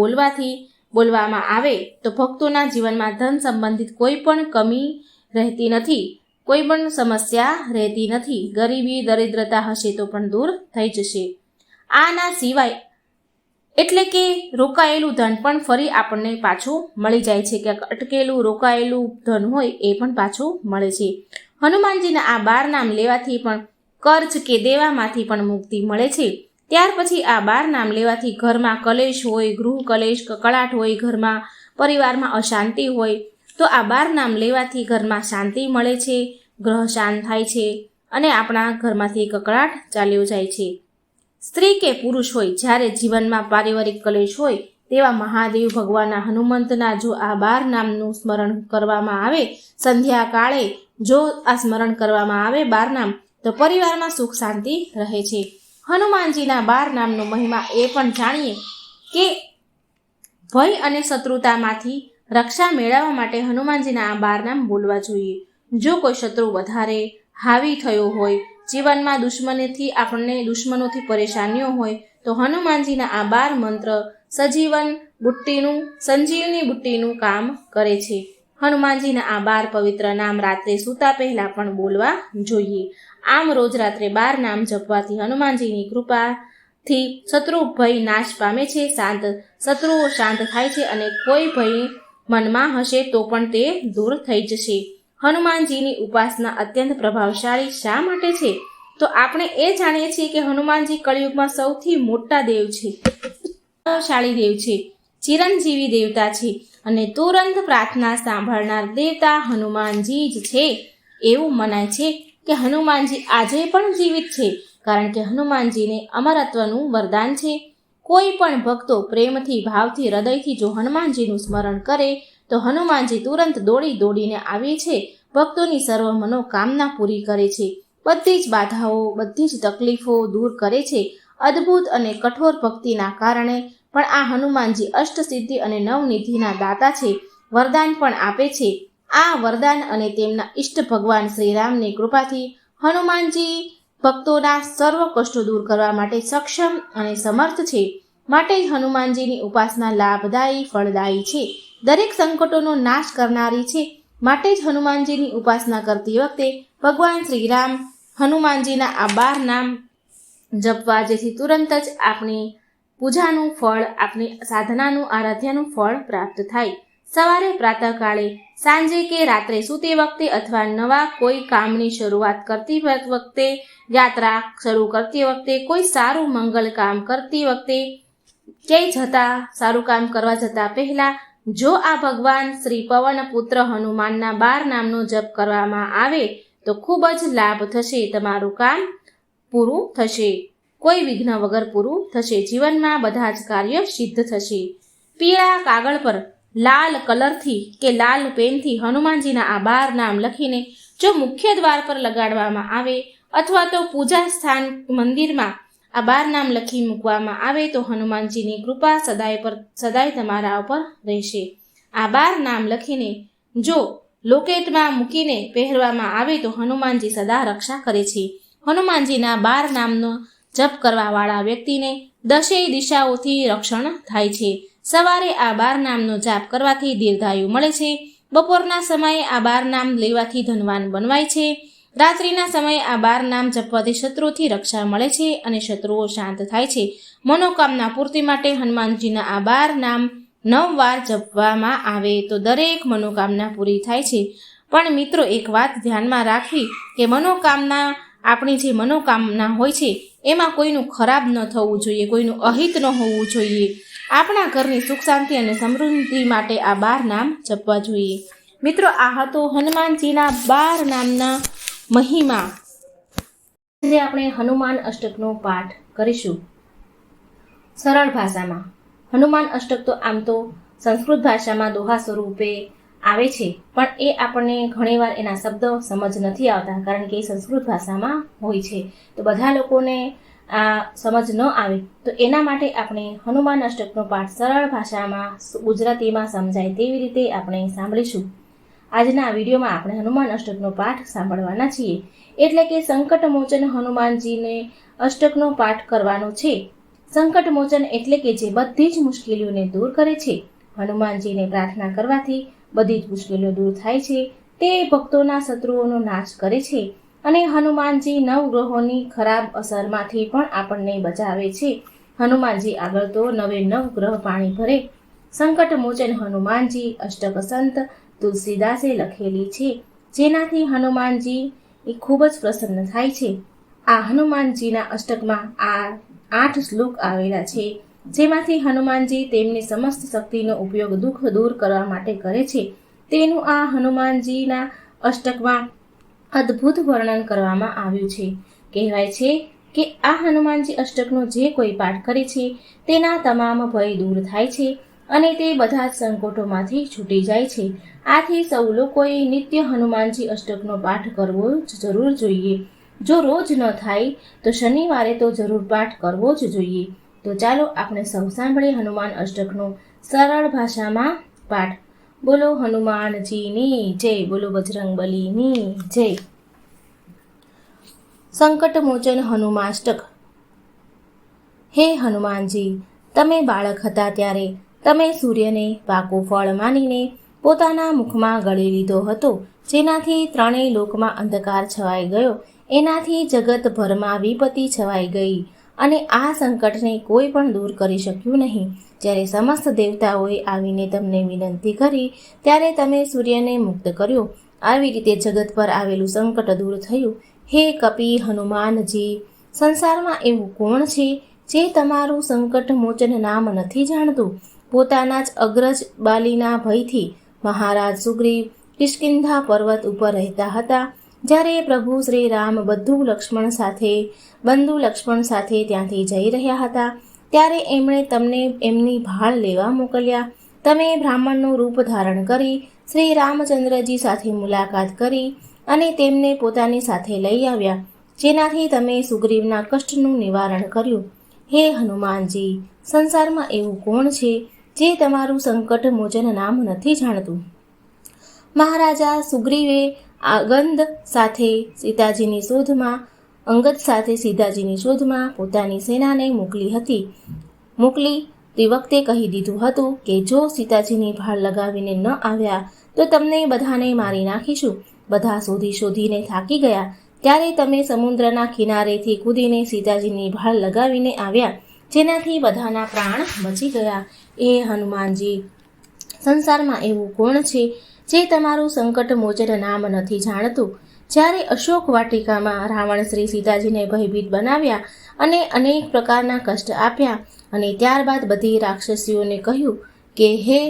બોલવામાં આવે તો ભક્તોના જીવનમાં ધન સંબંધિત કોઈ પણ કમી રહેતી નથી, કોઈ પણ સમસ્યા રહેતી નથી. ગરીબી, દરિદ્રતા હશે તો પણ દૂર થઈ જશે. આના સિવાય એટલે કે રોકાયેલું ધન પણ ફરી આપણને પાછું મળી જાય છે, કે અટકેલું રોકાયેલું ધન હોય એ પણ પાછું મળે છે. હનુમાનજીના આ 12 નામ લેવાથી પણ કર્જ કે દેવામાંથી પણ મુક્તિ મળે છે. ત્યાર પછી આ 12 નામ લેવાથી ઘરમાં કલેશ હોય, ગૃહ કલેશ, કકળાટ હોય, ઘરમાં પરિવારમાં અશાંતિ હોય, તો આ 12 નામ લેવાથી ઘરમાં શાંતિ મળે છે, ગ્રહ શાંત થાય છે અને આપણા ઘરમાંથી કકળાટ ચાલ્યો જાય છે. સ્ત્રી કે પુરુષ હોય, જ્યારે જીવનમાં પારિવારિક કલેશ હોય, તેવા મહાદેવ ભગવાનના હનુમંતના જો આ 12 નામનું સ્મરણ કરવામાં આવે, સંધ્યા કાળે જો આ સ્મરણ કરવામાં આવે 12 નામ, તો પરિવારમાં સુખ શાંતિ રહે છે. હનુમાનજીના 12 નામનો મહિમા એ પણ જાણીએ કે ભય અને શત્રુતામાંથી રક્ષા મેળવવા માટે હનુમાનજીના આ 12 નામ બોલવા જોઈએ. જો કોઈ શત્રુ વધારે હાવી થયો હોય, જીવનમાં દુશ્મનોથી પરેશાનીઓ હોય, તો હનુમાનજીના આ 12 મંત્ર સંજીવની બુટ્ટીનું કામ કરે છે. હનુમાનજીના આ 12 પવિત્ર નામ રાત્રે સૂતા પહેલા પણ બોલવા જોઈએ. આમ રોજ રાત્રે 12 નામ જપવાથી હનુમાનજીની કૃપાથી શત્રુ ભય નાશ પામે છે, શત્રુઓ શાંત થાય છે અને કોઈ ભય મનમાં હશે તો પણ તે દૂર થઈ જશે. હનુમાનજીની ઉપાસના અત્યંત પ્રભાવશાળી શા માટે છે? તો આપણે એ જાણીએ છીએ કે હનુમાનજી કળિયુગમાં સૌથી મોટા દેવ છે, પ્રભાવશાળી દેવ છે, ચિરંજીવી દેવતા છે અને તુરંત પ્રાર્થના સાંભળનાર દેવતા હનુમાનજી જ છે. એવું મનાય છે કે હનુમાનજી આજે પણ જીવિત છે, કારણ કે હનુમાનજીને અમરત્વનું વરદાન છે. કોઈ પણ ભક્તો પ્રેમથી, ભાવથી, હૃદયથી જો હનુમાનજીનું સ્મરણ કરે તો હનુમાનજી તુરંત દોડીને આવે છે, ભક્તોની સર્વ મનોકામના પૂરી કરે છે, બધી જ બાધાઓ, બધી જ તકલીફો દૂર કરે છે. અદ્ભુત અને કઠોર ભક્તિના કારણે પણ આ હનુમાનજી અષ્ટસિદ્ધિ અને નવનિધિના દાતા છે, વરદાન પણ આપે છે. આ વરદાન અને તેમના ઈષ્ટ ભગવાન શ્રીરામની કૃપાથી હનુમાનજી ભક્તોના સર્વ કષ્ટો દૂર કરવા માટે સક્ષમ અને સમર્થ છે. માટે હનુમાનજીની ઉપાસના લાભદાયી, ફળદાયી છે, દરેક સંકટોનો નાશ કરનારી છે. માટે જ હનુમાનજીની ઉપાસના કરતી વખતે ભગવાન શ્રીરામ હનુમાનજીના આ 12 નામ જપવા, જેથી તુરંત જ આપણી પૂજાનું ફળ, આપણી સાધનાનું, આરાધ્યાનું ફળ પ્રાપ્ત થાય. સવારે, પ્રાતઃકાળે, સાંજે કે રાત્રે સૂતી વખતે અથવા નવા કોઈ કામની શરૂઆત કરતી વખતે, યાત્રા શરૂ કરતી વખતે, કોઈ સારું મંગલ કામ કરતી વખતે, ક્યાંય સારું કામ કરવા જતા પહેલા જો આ ભગવાન શ્રી પવન પુત્ર હનુમાનના 12 નામનો જપ કરવામાં આવે તો ખૂબ જ લાભ થશે. તમારું કામ પૂરું થશે, કોઈ વિઘ્ન વગર પૂરું થશે. જીવનમાં બધા જ કાર્ય સિદ્ધ થશે. પીળા કાગળ પર લાલ કલરથી કે લાલ પેનથી હનુમાનજીના આ 12 નામ લખીને જો મુખ્ય દ્વાર પર લગાડવામાં આવે અથવા તો પૂજા સ્થાન મંદિરમાં આ 12 નામ લખી મૂકવામાં આવે તો હનુમાનજીની કૃપા સદાય તમારા ઉપર રહેશે. આ 12 નામ લખીને જો લોકેટમાં મૂકીને પહેરવામાં આવે તો હનુમાનજી સદા રક્ષા કરે છે. હનુમાનજીના 12 નામનો જપ કરવાવાળા વ્યક્તિને 10 દિશાઓથી રક્ષણ થાય છે. સવારે આ 12 નામનો જાપ કરવાથી દીર્ઘાયુ મળે છે. બપોરના સમયે આ 12 નામ લેવાથી ધનવાન બનવાય છે. રાત્રિના સમયે આ 12 નામ જપવાથી શત્રુથી રક્ષા મળે છે અને શત્રુઓ શાંત થાય છે. મનોકામના પૂર્તિ માટે હનુમાનજીના આ 12 નામ 9 વાર જપવામાં આવે તો દરેક મનોકામના પૂરી થાય છે. પણ મિત્રો, એક વાત ધ્યાનમાં રાખવી કે મનોકામના, આપણી જે મનોકામના હોય છે એમાં કોઈનું ખરાબ ન થવું જોઈએ, કોઈનું અહિત ન હોવું જોઈએ. આપણા ઘરની સુખ શાંતિ અને સમૃદ્ધિ માટે આ 12 નામ જપવા જોઈએ. મિત્રો, આ હતો હનુમાનજીના 12 નામના મહિમા. આજે આપણે હનુમાન અષ્ટકનો પાઠ કરીશું સરળ ભાષામાં. હનુમાન અષ્ટક તો આમ તો સંસ્કૃત ભાષામાં દોહા સ્વરૂપે આવે છે, પણ એ આપણને ઘણીવાર એના શબ્દો સમજ નથી આવતા, કારણ કે એ સંસ્કૃત ભાષામાં હોય છે. તો બધા લોકોને આ સમજ ન આવે તો એના માટે આપણે હનુમાન અષ્ટકનો પાઠ સરળ ભાષામાં, ગુજરાતીમાં સમજાય તેવી રીતે આપણે સાંભળીશું. આજના વિડીયોમાં આપણે હનુમાન અષ્ટકનો પાઠ સાંભળવાના છીએ. એટલે કે સંકટ મોચન હનુમાનજીને અષ્ટકનો પાઠ કરવાનો છે. સંકટ મોચન એટલે કે જે બધી જ મુશ્કેલીઓને દૂર કરે છે. હનુમાનજીને પ્રાર્થના કરવાથી બધી જ મુશ્કેલીઓ દૂર થાય છે. તે ભક્તોના શત્રુઓનો નાશ કરે છે અને હનુમાનજી નવગ્રહોની ખરાબ અસરમાંથી પણ આપણને બચાવે છે. હનુમાનજી આગળ તો 9 ગ્રહ પાણી ભરે. સંકટ મોચન હનુમાનજી અષ્ટક સંત તુલસીદાસે લખેલી છે, જેનાથી હનુમાનજી ખૂબ જ પ્રસન્ન થાય છે. આ હનુમાનજીના અષ્ટકમાં આ 8 શ્લોક આવેલા છે, જેમાંથી હનુમાનજી તેમની સમસ્ત શક્તિનો ઉપયોગ દુઃખ દૂર કરવા માટે કરે છે. તેનું આ હનુમાનજીના અષ્ટકમાં અદ્ભુત વર્ણન કરવામાં આવ્યું છે. કહેવાય છે કે આ હનુમાનજી અષ્ટકનો જે કોઈ પાઠ કરે છે તેના તમામ ભય દૂર થાય છે અને તે બધા જ સંકટોમાંથી છૂટી જાય છે. આથી સૌ લોકોએ નિત્ય હનુમાનજી અષ્ટકનો પાઠ કરવો જ જરૂર જોઈએ. જો રોજ ન થાય તો શનિવારે તો જરૂર પાઠ કરવો જ જોઈએ. તો ચાલો આપણે સૌ સાંભળીએ હનુમાન અષ્ટકનો સરળ ભાષામાં પાઠ. બોલો હનુમાનજીની જય, બોલો બજરંગબલીની જય. સંકટ મોચન હનુમાષ્ટક. હે હનુમાનજી, તમે બાળક હતા ત્યારે તમે સૂર્યને પાકું ફળ માનીને પોતાના મુખમાં ગળી લીધો હતો, જેનાથી 3 લોકમાં અંધકાર છવાઈ ગયો. એનાથી જગતભરમાં વિપત્તિ છવાઈ ગઈ અને આ સંકટને કોઈ પણ દૂર કરી શક્યું નહીં. જ્યારે સમસ્ત દેવતાઓએ આવીને તમને વિનંતી કરી ત્યારે તમે સૂર્યને મુક્ત કર્યો. આવી રીતે જગત પર આવેલું સંકટ દૂર થયું. હે કપી હનુમાનજી, સંસારમાં એવું કોણ છે જે તમારું સંકટ મોચન નામ નથી જાણતું? પોતાના જ અગ્રજ બાલીના ભયથી મહારાજ સુગ્રીવ કિષ્કિંધા પર્વત ઉપર રહેતા હતા. જ્યારે પ્રભુ શ્રી રામ બંધુ લક્ષ્મણ સાથે ત્યાંથી જઈ રહ્યા હતા ત્યારે એમણે તમને એમની ભાળ લેવા મોકલ્યા. તમે બ્રાહ્મણનું રૂપ ધારણ કરી શ્રી રામચંદ્રજી સાથે મુલાકાત કરી અને તેમને પોતાની સાથે લઈ આવ્યા, જેનાથી તમે સુગ્રીવના કષ્ટનું નિવારણ કર્યું. હે હનુમાનજી, સંસારમાં એવું કોણ છે જે તમારું સંકટ મોચન નામ નથી જાણતું? મહારાજા સુગ્રીવે અંગદ સાથે સીતાજીની શોધમાં પોતાની સેનાને મોકલી તે વખતે કહી દીધું હતું કે જો સીતાજીની ભાળ લગાવીને ન આવ્યા તો તમને બધાને મારી નાખીશું. બધા શોધીને થાકી ગયા ત્યારે તમે સમુદ્રના કિનારેથી કૂદીને સીતાજીની ભાળ લગાવીને આવ્યા, જેનાથી બધાના પ્રાણ બચી ગયા. એ હનુમાનજી, સંસારમાં એવું કોણ છે જે તમારું સંકટ મોચન નામ નથી જાણતું? જ્યારે અશોક વાટિકામાં રાવણ શ્રી સીતાજીને ભયભીત બનાવ્યા અને અનેક પ્રકારના કષ્ટ આપ્યા અને ત્યારબાદ બધી રાક્ષસીઓને કહ્યું કે હે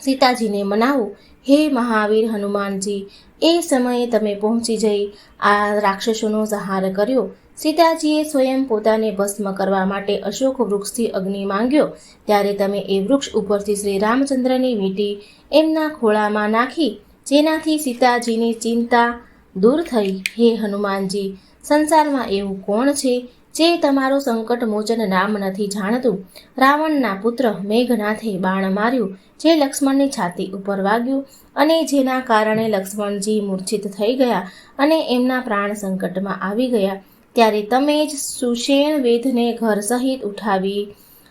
સીતાજીને મનાવો. હે મહાવીર હનુમાનજી, એ સમયે તમે પહોંચી જઈ આ રાક્ષસોનો સંહાર કર્યો. સીતાજીએ સ્વયં પોતાને ભસ્મ કરવા માટે અશોક વૃક્ષથી અગ્નિ માંગ્યો ત્યારે તમે એ વૃક્ષ ઉપરથી શ્રી રામચંદ્રની વીંટી એમના ખોળામાં નાખી, જેનાથી સીતાજીની ચિંતા દૂર થઈ. હે હનુમાનજી, સંસારમાં એવું કોણ છે જે તમારું સંકટ મોચન નામ નથી જાણતું? રાવણના પુત્ર મેઘનાથે બાણ માર્યું જે લક્ષ્મણની છાતી ઉપર વાગ્યું અને જેના કારણે લક્ષ્મણજી મૂર્છિત થઈ ગયા અને એમના પ્રાણ સંકટમાં આવી ગયા. ત્યારે તમે જ સુષેણ વેદને ઘર સહિત ઉઠાવી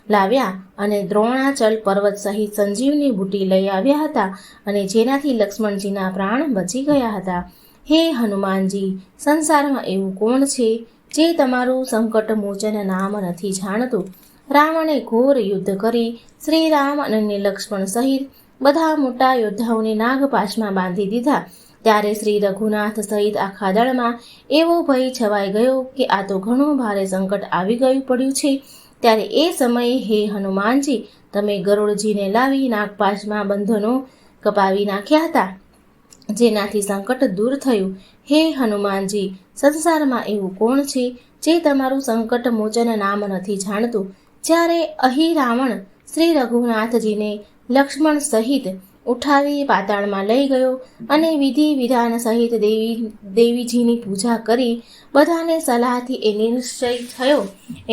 લાવ્યા અને દ્રોણાચલ પર્વત સહિત સંજીવની બુટી લઈ આવ્યા હતા અને જેનાથી લક્ષ્મણજીના પ્રાણ બચી ગયા હતા. હે હનુમાનજી, સંસારમાં એવું કોણ છે જે તમારું સંકટ મોચન નામ નથી જાણતું? રાવણે ઘોર યુદ્ધ કરી શ્રી રામ અને લક્ષ્મણ સહિત બધા મોટા યોદ્ધાઓને નાગપાશમાં બાંધી દીધા. ત્યારે શ્રી રઘુનાથ સહિત આખા દળમાં એવો ભય છવાઈ ગયો કે આ તો ઘણું ભારે સંકટ આવી પડ્યું છે. ત્યારે એ સમયે હે હનુમાનજી, તમે ગરુડજીને લાવી નાગપાશમાં બંધનો કપાવી નાખ્યા હતા, જેનાથી સંકટ દૂર થયું. હે હનુમાનજી, સંસારમાં એવું કોણ છે જે તમારું સંકટ મોચન નામ નથી જાણતું? જ્યારે અહીં રાવણ શ્રી રઘુનાથજીને લક્ષ્મણ સહિત ઉઠાવી પાતાળમાં લઈ ગયો અને વિધિ વિધાન સહિત દેવીજીની પૂજા કરી બધાને સલાહથી એ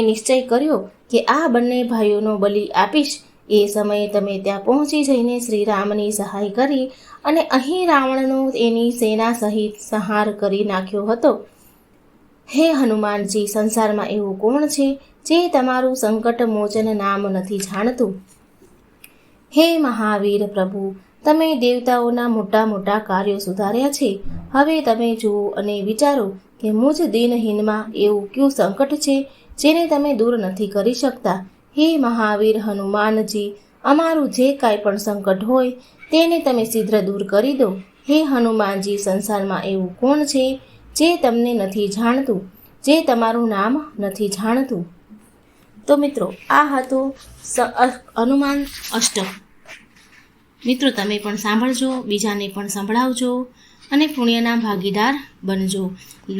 નિશ્ચય કર્યો કે આ બંને ભાઈઓનો બલિ આપીશ. એ સમયે તમે ત્યાં પહોંચી જઈને શ્રી રામની સહાય કરી અને અહીં રાવણનો એની સેના સહિત સંહાર કરી નાખ્યો હતો. હે હનુમાનજી, સંસારમાં એવું કોણ છે જે તમારું સંકટ મોચન નામ નથી જાણતું? હે મહાવીર પ્રભુ, તમે દેવતાઓના મોટા મોટા કાર્યો સુધાર્યા છે. હવે તમે જુઓ અને વિચારો કે મુજ દિનહીનમાં એવું કયું સંકટ છે જેને તમે દૂર નથી કરી શકતા? હે મહાવીર હનુમાનજી, અમારું જે કાંઈ પણ સંકટ હોય તેને તમે શીઘ્ર દૂર કરી દો. હે હનુમાનજી, સંસારમાં એવું કોણ છે જે તમને નથી જાણતું, જે તમારું નામ નથી જાણતું? તો મિત્રો, આ હતો હનુમાન અષ્ટક. મિત્રો, તમે પણ સાંભળજો, બીજાને પણ સંભળાવજો અને પુણ્યના ભાગીદાર બનજો.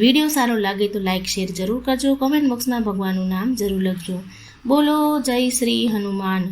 વિડીયો સારો લાગે તો લાઈક શેર જરૂર કરજો. કોમેન્ટ બોક્સમાં ભગવાનનું નામ જરૂર લખજો. બોલો જય શ્રી હનુમાન.